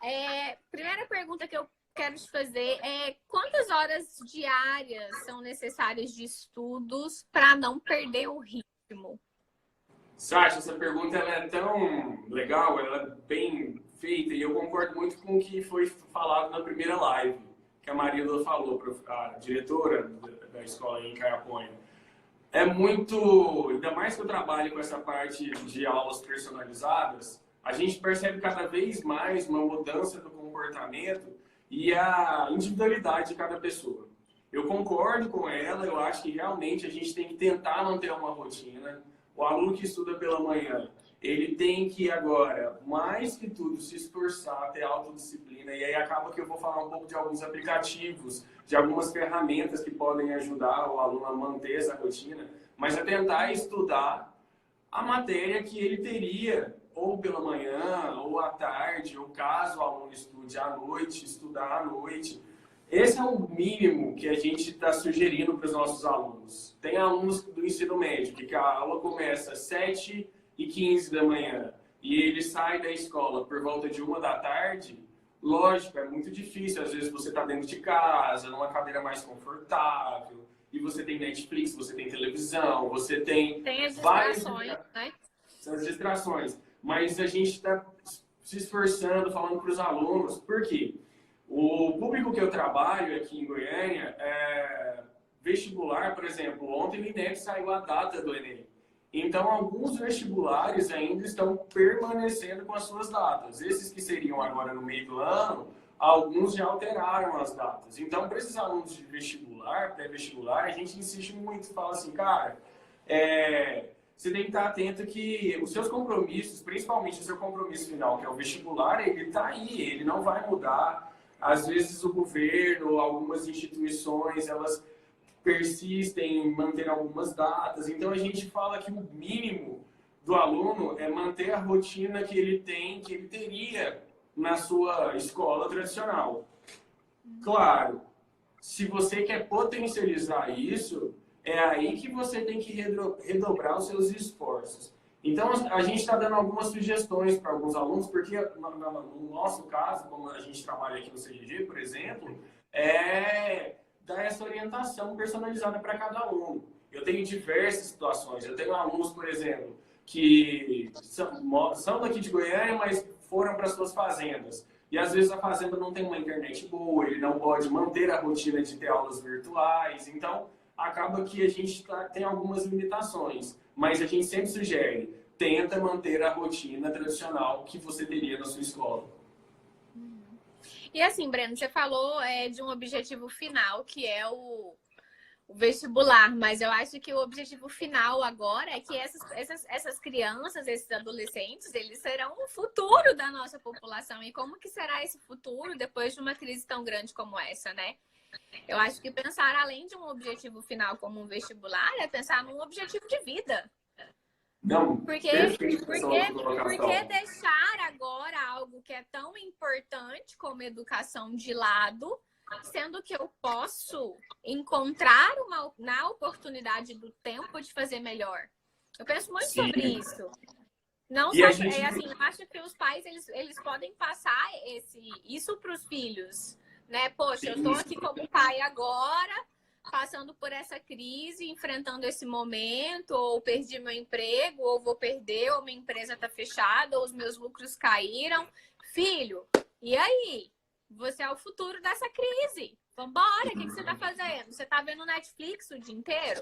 Primeira pergunta que eu quero te fazer é: quantas horas diárias são necessárias de estudos para não perder o ritmo?
Sasha, essa pergunta ela é tão legal, ela é bem feita, e eu concordo muito com o que foi falado na primeira live, que a Marilda falou, a diretora da escola em Caiaponha. É muito, ainda mais que eu trabalho com essa parte de aulas personalizadas, a gente percebe cada vez mais uma mudança do comportamento e a individualidade de cada pessoa. Eu concordo com ela, eu acho que realmente a gente tem que tentar manter uma rotina. O aluno que estuda pela manhã, ele tem que agora, mais que tudo, se esforçar, ter autodisciplina. E aí acaba que eu vou falar um pouco de alguns aplicativos, de algumas ferramentas que podem ajudar o aluno a manter essa rotina, mas é tentar estudar a matéria que ele teria ou pela manhã, ou à tarde, ou caso o aluno estude à noite, estudar à noite. Esse é o mínimo que a gente está sugerindo para os nossos alunos. Tem alunos do ensino médio que a aula começa às 7h15 da manhã e ele sai da escola por volta de 1 da tarde. Lógico, é muito difícil. Às vezes você está dentro de casa, numa cadeira mais confortável, e você tem Netflix, você tem televisão, você tem
as distrações, né?
São as distrações. Mas a gente está se esforçando, falando para os alunos, por quê? O público que eu trabalho aqui em Goiânia, vestibular, por exemplo, ontem no INEP saiu a data do Enem. Então, alguns vestibulares ainda estão permanecendo com as suas datas. Esses que seriam agora no meio do ano, alguns já alteraram as datas. Então, para esses alunos de vestibular, pré-vestibular, a gente insiste muito, fala assim, cara, você tem que estar atento que os seus compromissos, principalmente o seu compromisso final, que é o vestibular, ele está aí, ele não vai mudar. Às vezes o governo, algumas instituições, elas persistem em manter algumas datas. Então a gente fala que o mínimo do aluno é manter a rotina que ele tem, que ele teria na sua escola tradicional. Claro, se você quer potencializar isso, é aí que você tem que redobrar os seus esforços. Então, a gente está dando algumas sugestões para alguns alunos, porque no nosso caso, como a gente trabalha aqui no CGG, por exemplo, dar essa orientação personalizada para cada aluno. Eu tenho diversas situações. Eu tenho alunos, por exemplo, que são daqui de Goiânia, mas foram para suas fazendas. E às vezes a fazenda não tem uma internet boa, ele não pode manter a rotina de ter aulas virtuais, então acaba que a gente tem algumas limitações, mas a gente sempre sugere, tenta manter a rotina tradicional que você teria na sua escola.
E assim, Breno, você falou de um objetivo final, que é o vestibular, mas eu acho que o objetivo final agora é que essas crianças, esses adolescentes, eles serão o futuro da nossa população. E como que será esse futuro depois de uma crise tão grande como essa, né? Eu acho que pensar além de um objetivo final como um vestibular é pensar num objetivo de vida.
Não,
porque deixar agora algo que é tão importante como educação de lado, sendo que eu posso encontrar na oportunidade do tempo de fazer melhor. Eu penso muito sobre isso. Não só, assim, eu acho que os pais eles podem passar isso para os filhos, né? Poxa, eu estou aqui como pai agora, passando por essa crise, enfrentando esse momento, ou perdi meu emprego, ou vou perder, ou minha empresa está fechada, ou os meus lucros caíram. Filho, e aí? Você é o futuro dessa crise. Vambora, o que você está fazendo? Você está vendo Netflix o dia inteiro?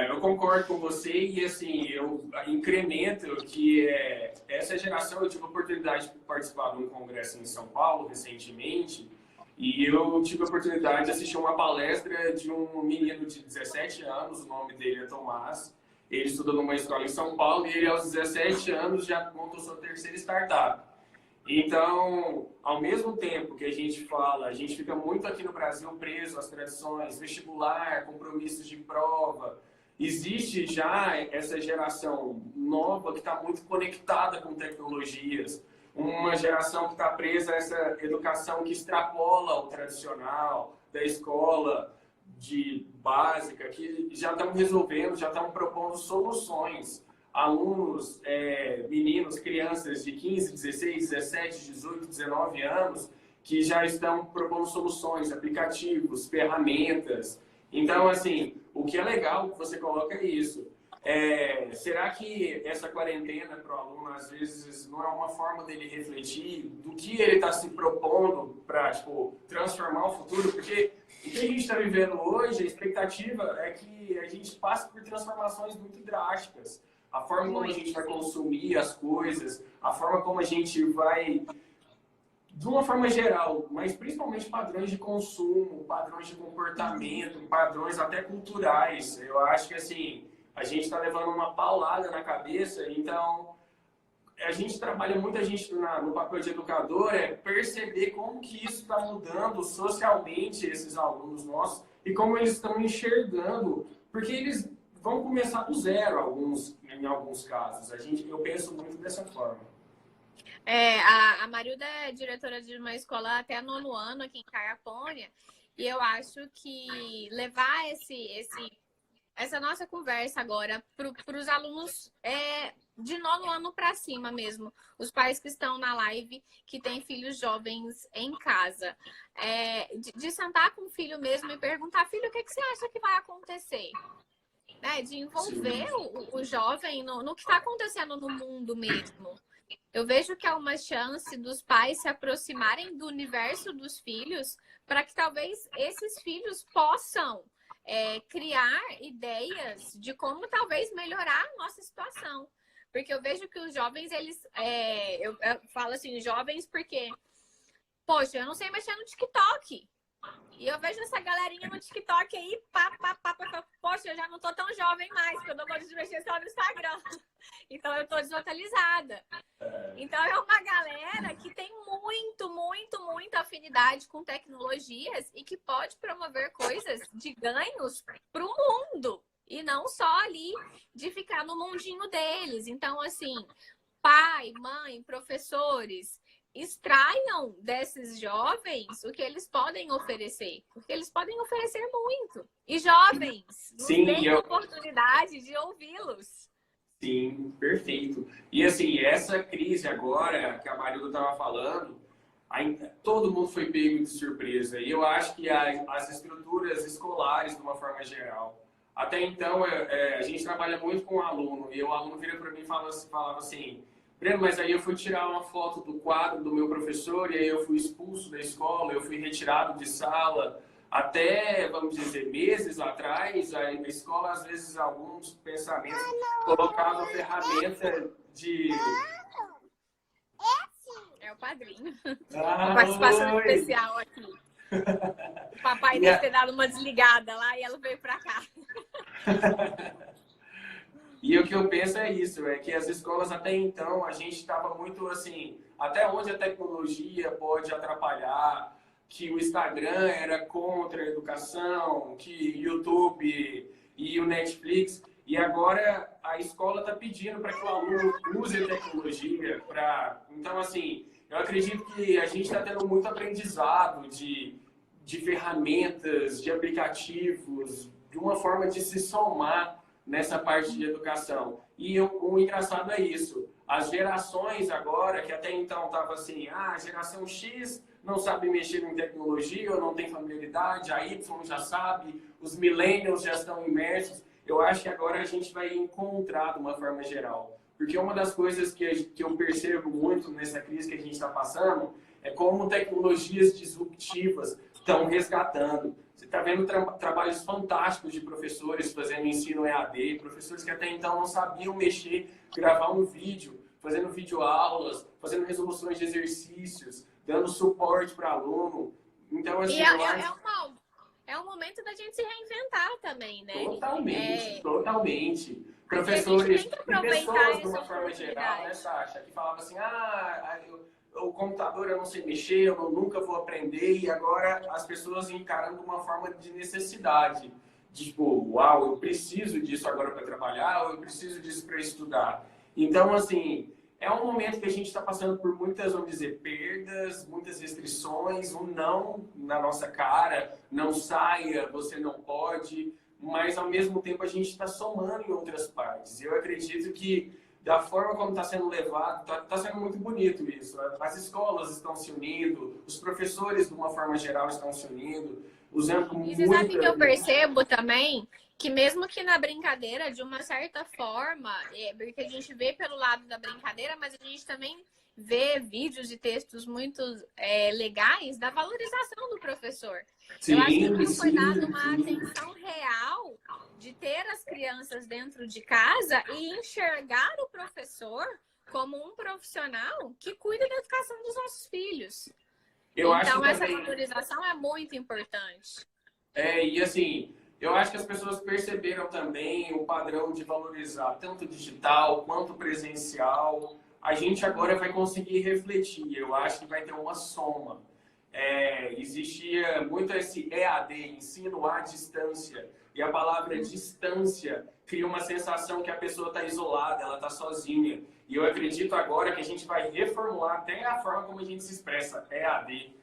Eu concordo com você e, assim, eu incremento que essa geração, eu tive a oportunidade de participar de um congresso em São Paulo recentemente e eu tive a oportunidade de assistir uma palestra de um menino de 17 anos, o nome dele é Tomás. Ele estuda numa escola em São Paulo e ele, aos 17 anos, já montou sua terceira startup. Então, ao mesmo tempo que a gente fala, a gente fica muito aqui no Brasil preso às tradições, vestibular, compromissos de prova. Existe já essa geração nova que está muito conectada com tecnologias, uma geração que está presa a essa educação que extrapola o tradicional da escola básica, que já estão resolvendo, já estão propondo soluções. Alunos, meninos, crianças de 15, 16, 17, 18, 19 anos que já estão propondo soluções, aplicativos, ferramentas. Então, assim, o que é legal que você coloca é isso. Será que essa quarentena para o aluno, às vezes, não é uma forma dele refletir do que ele está se propondo para, tipo, transformar o futuro? Porque o que a gente está vivendo hoje, a expectativa é que a gente passe por transformações muito drásticas. A forma como a gente vai consumir as coisas, a forma como a gente vai, de uma forma geral, mas principalmente padrões de consumo, padrões de comportamento, padrões até culturais. Eu acho que, assim, a gente está levando uma paulada na cabeça, então a gente trabalha muito, no papel de educador, perceber como que isso está mudando socialmente esses alunos nossos e como eles estão enxergando, porque eles vão começar do zero em alguns casos. Eu penso muito dessa forma.
A Marilda é diretora de uma escola até 9º ano aqui em Caiapônia, e eu acho que levar essa nossa conversa agora para os alunos de 9º ano para cima mesmo, os pais que estão na live, que têm filhos jovens em casa, de sentar com o filho mesmo e perguntar: filho, o que você acha que vai acontecer? De envolver o jovem no que está acontecendo no mundo mesmo. Eu vejo que há uma chance dos pais se aproximarem do universo dos filhos para que talvez esses filhos possam criar ideias de como talvez melhorar a nossa situação. Porque eu vejo que os jovens, eu falo assim, jovens porque, poxa, eu não sei mexer no TikTok. E eu vejo essa galerinha no TikTok aí, poxa, eu já não tô tão jovem mais, porque eu não gosto de mexer só no Instagram. Então eu tô desatualizada. Então é uma galera que tem muita afinidade com tecnologias e que pode promover coisas de ganhos pro mundo. E não só ali de ficar no mundinho deles. Então, assim, pai, mãe, professores, extraiam desses jovens o que eles podem oferecer, porque eles podem oferecer muito. E jovens, não têm a oportunidade de ouvi-los.
Sim, perfeito. E assim, essa crise agora que a Marilda estava falando, todo mundo foi pego de surpresa. E eu acho que as estruturas escolares, de uma forma geral, Até então, a gente trabalha muito com o aluno, e o aluno vira para mim e falava assim, Breno, mas aí eu fui tirar uma foto do quadro do meu professor, e aí eu fui expulso da escola, eu fui retirado de sala. Até, vamos dizer, meses atrás, a escola, às vezes, alguns pensamentos colocavam ferramenta de...
É o padrinho.
Ah,
Uma participação
oi.
especial aqui. O papai deve ter dado uma desligada lá e ela veio pra cá.
E o que eu penso é isso, é que as escolas até então, a gente estava muito assim, até onde a tecnologia pode atrapalhar, que o Instagram era contra a educação, que o YouTube e o Netflix, e agora a escola está pedindo para que o aluno use a tecnologia para... Então, assim, eu acredito que a gente está tendo muito aprendizado de ferramentas, de aplicativos, de uma forma de se somar nessa parte de educação. E o engraçado é isso. As gerações agora, que até então estavam assim, a geração X não sabe mexer em tecnologia ou não tem familiaridade, a Y já sabe, os millennials já estão imersos. Eu acho que agora a gente vai encontrar de uma forma geral. Porque uma das coisas que eu percebo muito nessa crise que a gente está passando é como tecnologias disruptivas estão resgatando. Você está vendo trabalhos fantásticos de professores fazendo ensino EAD, professores que até então não sabiam mexer, gravar um vídeo, fazendo videoaulas, fazendo resoluções de exercícios, dando suporte para aluno. Então, assim,
é um momento da gente se reinventar também, né?
Totalmente.
Porque
Professores
a gente tem que
e
aproveitar
pessoas, de
essa
uma forma geral, né,
oportunidade.
Sasha, que falavam assim, o computador eu não sei mexer, eu nunca vou aprender, e agora as pessoas encarando uma forma de necessidade. De, tipo, uau, eu preciso disso agora para trabalhar, ou eu preciso disso para estudar. Então, assim, é um momento que a gente está passando por muitas, vamos dizer, perdas, muitas restrições, um não na nossa cara, não saia, você não pode, mas ao mesmo tempo a gente está somando em outras partes. Eu acredito que da forma como está sendo levado, está sendo muito bonito isso. As escolas estão se unindo, os professores, de uma forma geral, estão se unindo, usando
E você sabe que eu percebo também que mesmo que na brincadeira, de uma certa forma, porque a gente vê pelo lado da brincadeira, mas a gente também vê vídeos e textos muito legais da valorização do professor.
Sim,
eu acho que não foi dada uma atenção real de ter as crianças dentro de casa e enxergar o professor como um profissional que cuida da educação dos nossos filhos. Então, essa valorização é muito importante.
E assim, eu acho que as pessoas perceberam também o padrão de valorizar tanto digital quanto presencial. A gente agora vai conseguir refletir. Eu acho que vai ter uma soma. Existia muito esse EAD, ensino à distância. E a palavra distância cria uma sensação que a pessoa está isolada, ela está sozinha. E eu acredito agora que a gente vai reformular até a forma como a gente se expressa, EAD.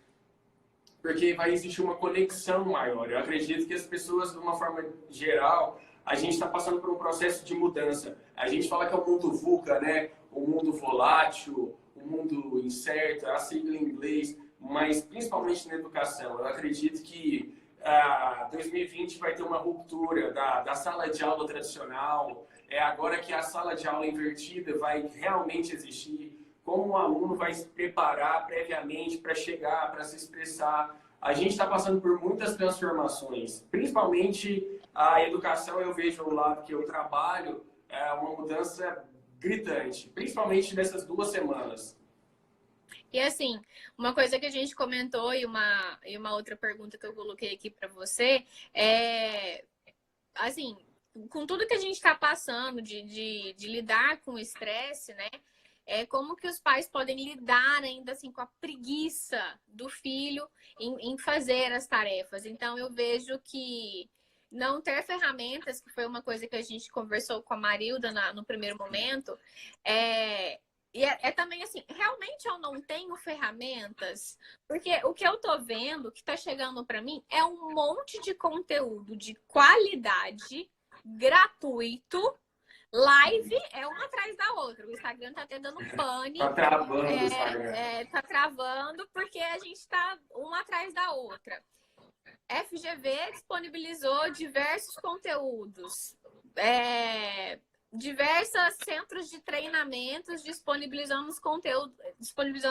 Porque vai existir uma conexão maior. Eu acredito que as pessoas, de uma forma geral, a gente está passando por um processo de mudança. A gente fala que é o mundo VUCA, né? O mundo volátil, o mundo incerto, a sigla em inglês, mas principalmente na educação. Eu acredito que 2020 vai ter uma ruptura da sala de aula tradicional. Agora que a sala de aula invertida vai realmente existir. Como o aluno vai se preparar previamente para chegar, para se expressar. A gente está passando por muitas transformações, principalmente a educação, eu vejo do lado que eu trabalho, uma mudança gritante, principalmente nessas 2 semanas.
E assim, uma coisa que a gente comentou e uma outra pergunta que eu coloquei aqui para você assim, com tudo que a gente está passando de lidar com o estresse, né? Como que os pais podem lidar ainda assim com a preguiça do filho em fazer as tarefas. Então, eu vejo que não ter ferramentas, que foi uma coisa que a gente conversou com a Marilda no primeiro momento, também assim, realmente eu não tenho ferramentas, porque o que eu tô vendo, que tá chegando para mim, é um monte de conteúdo de qualidade, gratuito. Live é uma atrás da outra. O Instagram tá até dando pane.
Tá travando o Instagram.
Tá travando porque a gente tá uma atrás da outra. FGV disponibilizou diversos conteúdos, diversos centros de treinamentos disponibilizando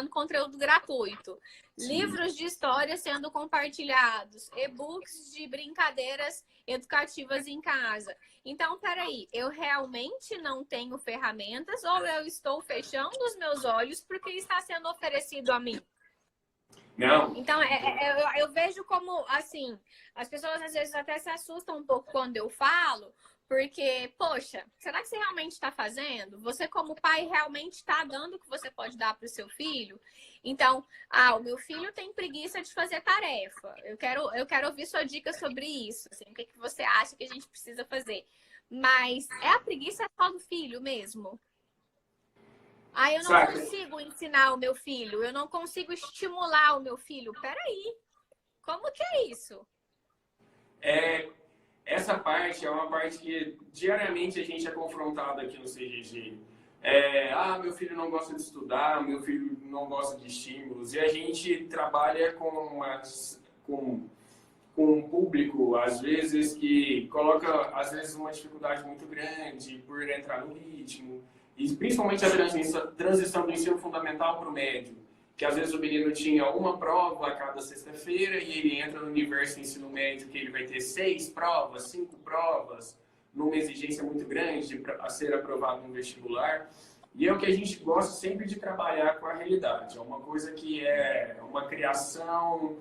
conteúdo gratuito, livros de história sendo compartilhados, e-books de brincadeiras educativas em casa. Então, peraí, eu realmente não tenho ferramentas ou eu estou fechando os meus olhos porque está sendo oferecido a mim?
Não.
Então, eu vejo como, assim, as pessoas às vezes até se assustam um pouco quando eu falo, porque, poxa, será que você realmente está fazendo? Você, como pai, realmente está dando o que você pode dar para o seu filho? Então, o meu filho tem preguiça de fazer tarefa. Eu quero ouvir sua dica sobre isso. Assim, o que você acha que a gente precisa fazer? Mas a preguiça só do filho mesmo? Eu não consigo ensinar o meu filho, eu não consigo estimular o meu filho. Peraí, como que é isso?
Essa parte é uma parte que diariamente a gente é confrontado aqui no CGG. Meu filho não gosta de estudar, meu filho não gosta de estímulos. E a gente trabalha com um público, às vezes, que coloca, às vezes, uma dificuldade muito grande por entrar no ritmo. E principalmente a transição do ensino fundamental para o médio. Que às vezes o menino tinha uma prova a cada sexta-feira e ele entra no universo do ensino médio que ele vai ter 6 provas, 5 provas, numa exigência muito grande a ser aprovado no vestibular. E é o que a gente gosta sempre de trabalhar com a realidade. É uma coisa que é uma criação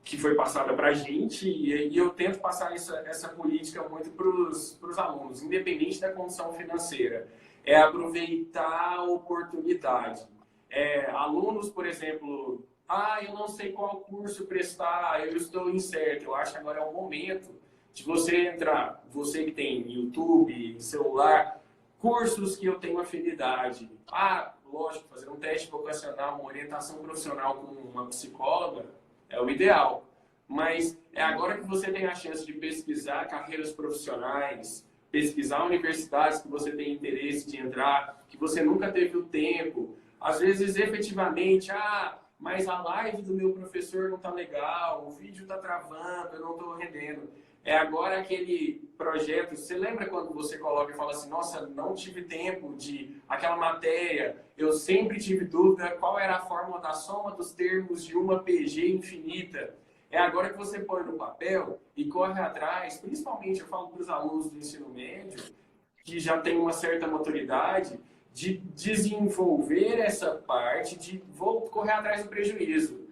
que foi passada para a gente e eu tento passar essa política muito para os alunos, independente da condição financeira. É aproveitar a oportunidade. Alunos, por exemplo, eu não sei qual curso prestar, eu estou incerto. Eu acho que agora é o momento de você entrar, você que tem YouTube, celular, cursos que eu tenho afinidade. Lógico, fazer um teste vocacional, uma orientação profissional com uma psicóloga é o ideal. Mas é agora que você tem a chance de pesquisar carreiras profissionais, pesquisar universidades que você tem interesse de entrar, que você nunca teve o tempo. Às vezes, efetivamente, mas a live do meu professor não está legal, o vídeo está travando, eu não estou rendendo. É agora aquele projeto, você lembra quando você coloca e fala assim, nossa, não tive tempo de aquela matéria, eu sempre tive dúvida qual era a fórmula da soma dos termos de uma PG infinita. É agora que você põe no papel e corre atrás, principalmente eu falo para os alunos do ensino médio, que já tem uma certa maturidade, de desenvolver essa parte, de correr atrás do prejuízo.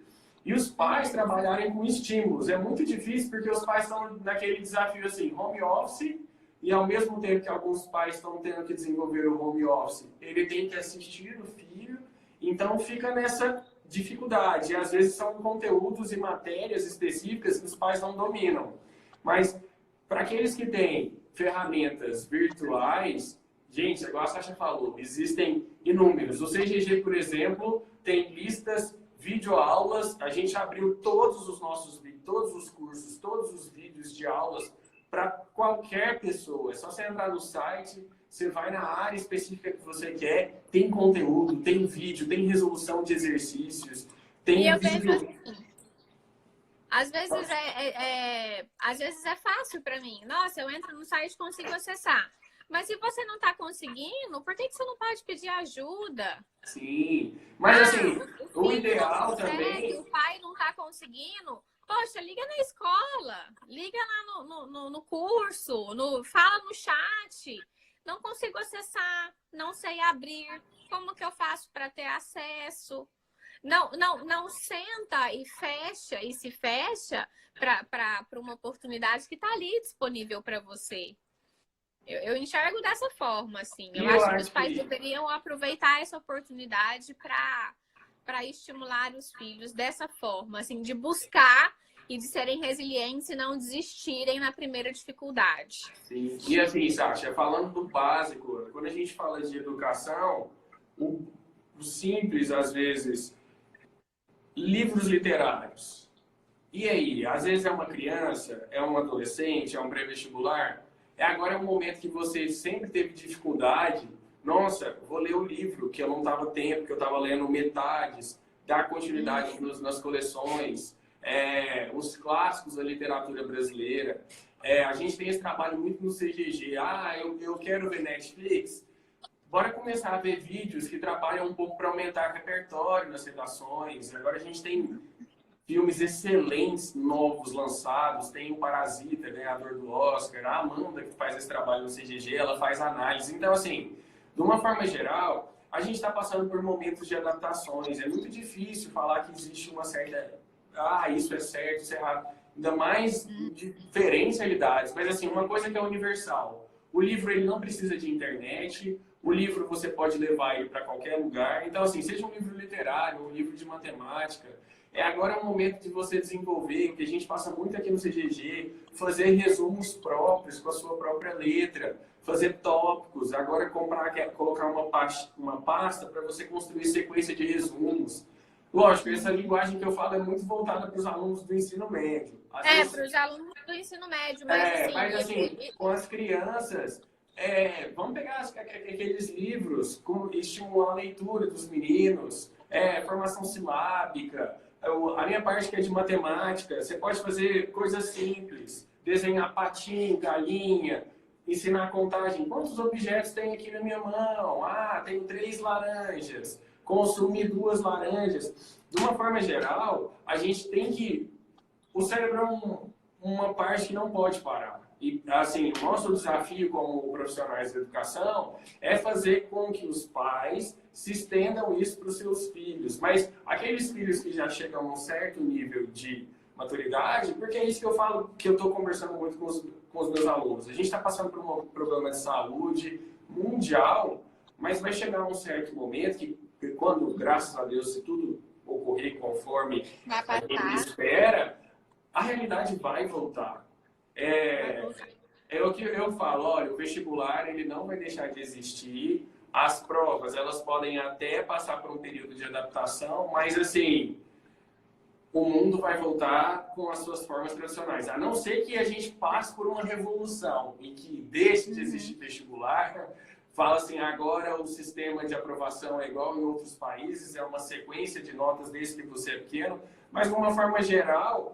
E os pais trabalharem com estímulos. É muito difícil porque os pais estão naquele desafio assim, home office, e ao mesmo tempo que alguns pais estão tendo que desenvolver o home office, ele tem que assistir o filho, então fica nessa dificuldade. E às vezes são conteúdos e matérias específicas que os pais não dominam. Mas para aqueles que têm ferramentas virtuais, gente, igual a Sasha falou, existem inúmeros. O CGG, por exemplo, tem listas, videoaulas. A gente abriu todos os nossos vídeos, todos os cursos, todos os vídeos de aulas para qualquer pessoa. É só você entrar no site, você vai na área específica que você quer, tem conteúdo, tem vídeo, tem resolução de exercícios, tem vídeo...
Assim, às vezes é fácil para mim. Nossa, eu entro no site e consigo acessar. Mas se você não está conseguindo, por que você não pode pedir ajuda?
Sim, mas assim, o ideal também...
O pai não está conseguindo, poxa, liga na escola, liga lá no curso, fala no chat. Não consigo acessar, não sei abrir, como que eu faço para ter acesso? Não senta e se fecha para uma oportunidade que está ali disponível para você. Eu enxergo dessa forma, assim. Eu acho que os pais deveriam aproveitar essa oportunidade para estimular os filhos dessa forma, assim, de buscar e de serem resilientes e não desistirem na primeira dificuldade.
Sim. E assim, Sasha, falando do básico, quando a gente fala de educação, o simples, às vezes, livros literários. E aí? Às vezes é uma criança, é um adolescente, é um pré-vestibular. Agora é um momento que você sempre teve dificuldade. Nossa, vou ler o livro que eu não estava tempo, que eu estava lendo metades, dar continuidade nas coleções. os clássicos da literatura brasileira. A gente tem esse trabalho muito no CGG. Eu quero ver Netflix. Bora começar a ver vídeos que trabalham um pouco para aumentar o repertório nas redações. Agora a gente tem filmes excelentes, novos, lançados. Tem o Parasita, ganhador do Oscar. A Amanda, que faz esse trabalho no CGG, ela faz análise. Então, assim, de uma forma geral, a gente está passando por momentos de adaptações. É muito difícil falar que existe uma certa... isso é certo, isso é errado. Ainda mais diferentes realidades. Mas, assim, uma coisa que é universal. O livro, ele não precisa de internet. O livro, você pode levar ele para qualquer lugar. Então, assim, seja um livro literário, um livro de matemática, agora é o momento de você desenvolver, o que a gente passa muito aqui no CGG, fazer resumos próprios, com a sua própria letra, fazer tópicos, agora colocar uma pasta para você construir sequência de resumos. Lógico, essa linguagem que eu falo é muito voltada para os alunos do ensino médio.
Para os alunos do ensino médio, mas
assim, com as crianças... vamos pegar aqueles livros, estimular a leitura dos meninos, formação silábica, a minha parte que é de matemática, você pode fazer coisas simples, desenhar patinho, galinha, ensinar a contagem. Quantos objetos tem aqui na minha mão? Tenho 3 laranjas, consumi 2 laranjas. De uma forma geral, a gente tem que... O cérebro é uma parte que não pode parar. E, assim, o nosso desafio como profissionais de educação é fazer com que os pais se estendam isso para os seus filhos. Mas aqueles filhos que já chegam a um certo nível de maturidade, porque é isso que eu falo, que eu estou conversando muito com os meus alunos. A gente está passando por um problema de saúde mundial, mas vai chegar um certo momento que quando, graças a Deus, se tudo ocorrer conforme a gente espera, a realidade vai voltar. É o que eu falo, olha, o vestibular ele não vai deixar de existir, as provas elas podem até passar por um período de adaptação, mas assim, o mundo vai voltar com as suas formas tradicionais, a não ser que a gente passe por uma revolução e que deixe de existir vestibular, fala assim, agora o sistema de aprovação é igual em outros países, é uma sequência de notas desde que você é pequeno, mas de uma forma geral...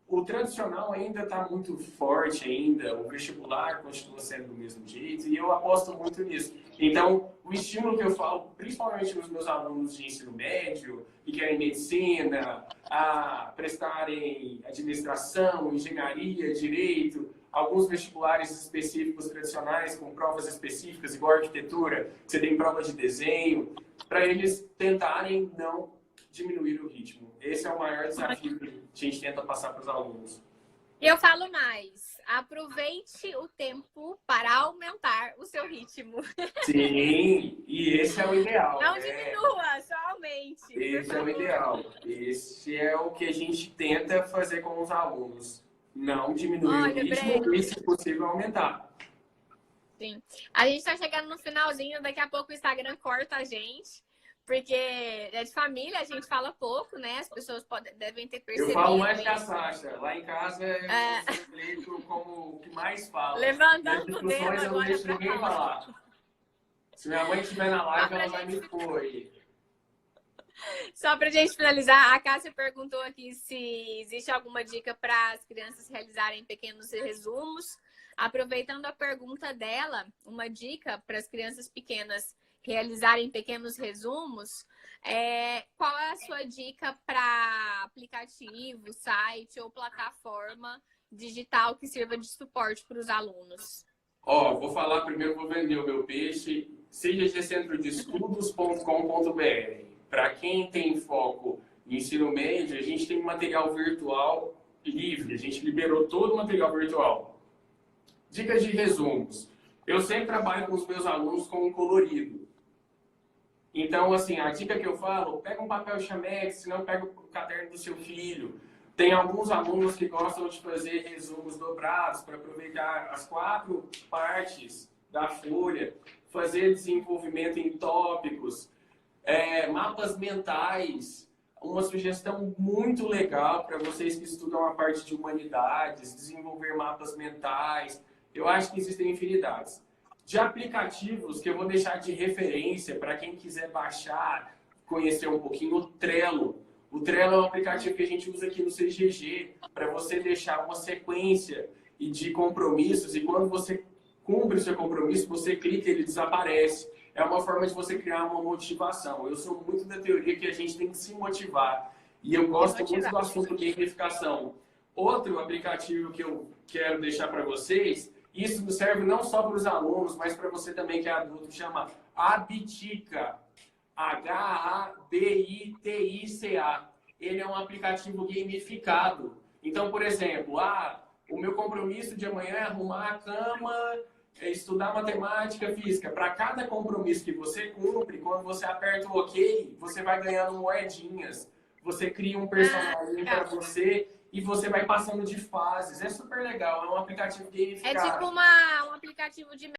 O tradicional ainda está muito forte ainda, o vestibular continua sendo do mesmo jeito e eu aposto muito nisso. Então, o estímulo que eu falo, principalmente nos meus alunos de ensino médio, que querem medicina, a prestarem administração, engenharia, direito, alguns vestibulares específicos tradicionais com provas específicas, igual arquitetura, que você tem prova de desenho, para eles tentarem não diminuir o ritmo. Esse é o maior desafio que a gente tenta passar para os alunos.
E eu falo mais, aproveite o tempo para aumentar o seu ritmo.
Sim, e esse é o ideal.
Não diminua, só aumente.
Esse é o ideal. Esse é o que a gente tenta fazer com os alunos. Não diminuir o ritmo e, se possível, aumentar.
Sim. A gente está chegando no finalzinho, daqui a pouco o Instagram corta a gente. Porque é de família, a gente fala pouco, né? As pessoas devem ter percebido.
Eu falo mais que a Sasha. Lá em casa eu sou eleito como o que mais fala.
Levantando o dedo agora.
Eu não deixo ninguém falar. Se minha mãe estiver na live, ela vai me pôr aí.
Só pra gente finalizar, a Cássia perguntou aqui se existe alguma dica para as crianças realizarem pequenos resumos. Aproveitando a pergunta dela, uma dica para as crianças pequenas realizarem pequenos resumos, qual é a sua dica para aplicativo, site ou plataforma digital que sirva de suporte para os alunos?
Vou falar primeiro, vou vender o meu peixe, cgccentrodeestudos.com.br. Para quem tem foco em ensino médio, a gente tem material virtual livre, a gente liberou todo o material virtual. Dicas de resumos. Eu sempre trabalho com os meus alunos com um colorido. Então, assim, a dica que eu falo, pega um papel chamex, senão pega o caderno do seu filho. Tem alguns alunos que gostam de fazer resumos dobrados para aproveitar as 4 partes da folha, fazer desenvolvimento em tópicos, mapas mentais. Uma sugestão muito legal para vocês que estudam a parte de humanidades, desenvolver mapas mentais. Eu acho que existem infinidades. De aplicativos que eu vou deixar de referência para quem quiser baixar, conhecer um pouquinho, o Trello. O Trello é um aplicativo que a gente usa aqui no CGG para você deixar uma sequência de compromissos, e quando você cumpre o seu compromisso, você clica e ele desaparece. É uma forma de você criar uma motivação. Eu sou muito da teoria que a gente tem que se motivar. E eu gosto muito do assunto gamificação. Outro aplicativo que eu quero deixar para vocês, isso serve não só para os alunos, mas para você também que é adulto, chama Habitica. Habitica. Ele é um aplicativo gamificado. Então, por exemplo, o meu compromisso de amanhã é arrumar a cama, estudar matemática, física. Para cada compromisso que você cumpre, quando você aperta o OK, você vai ganhando moedinhas. Você cria um personagem para você e você vai passando de fases. É super legal, é um aplicativo gamificado.
É tipo um aplicativo de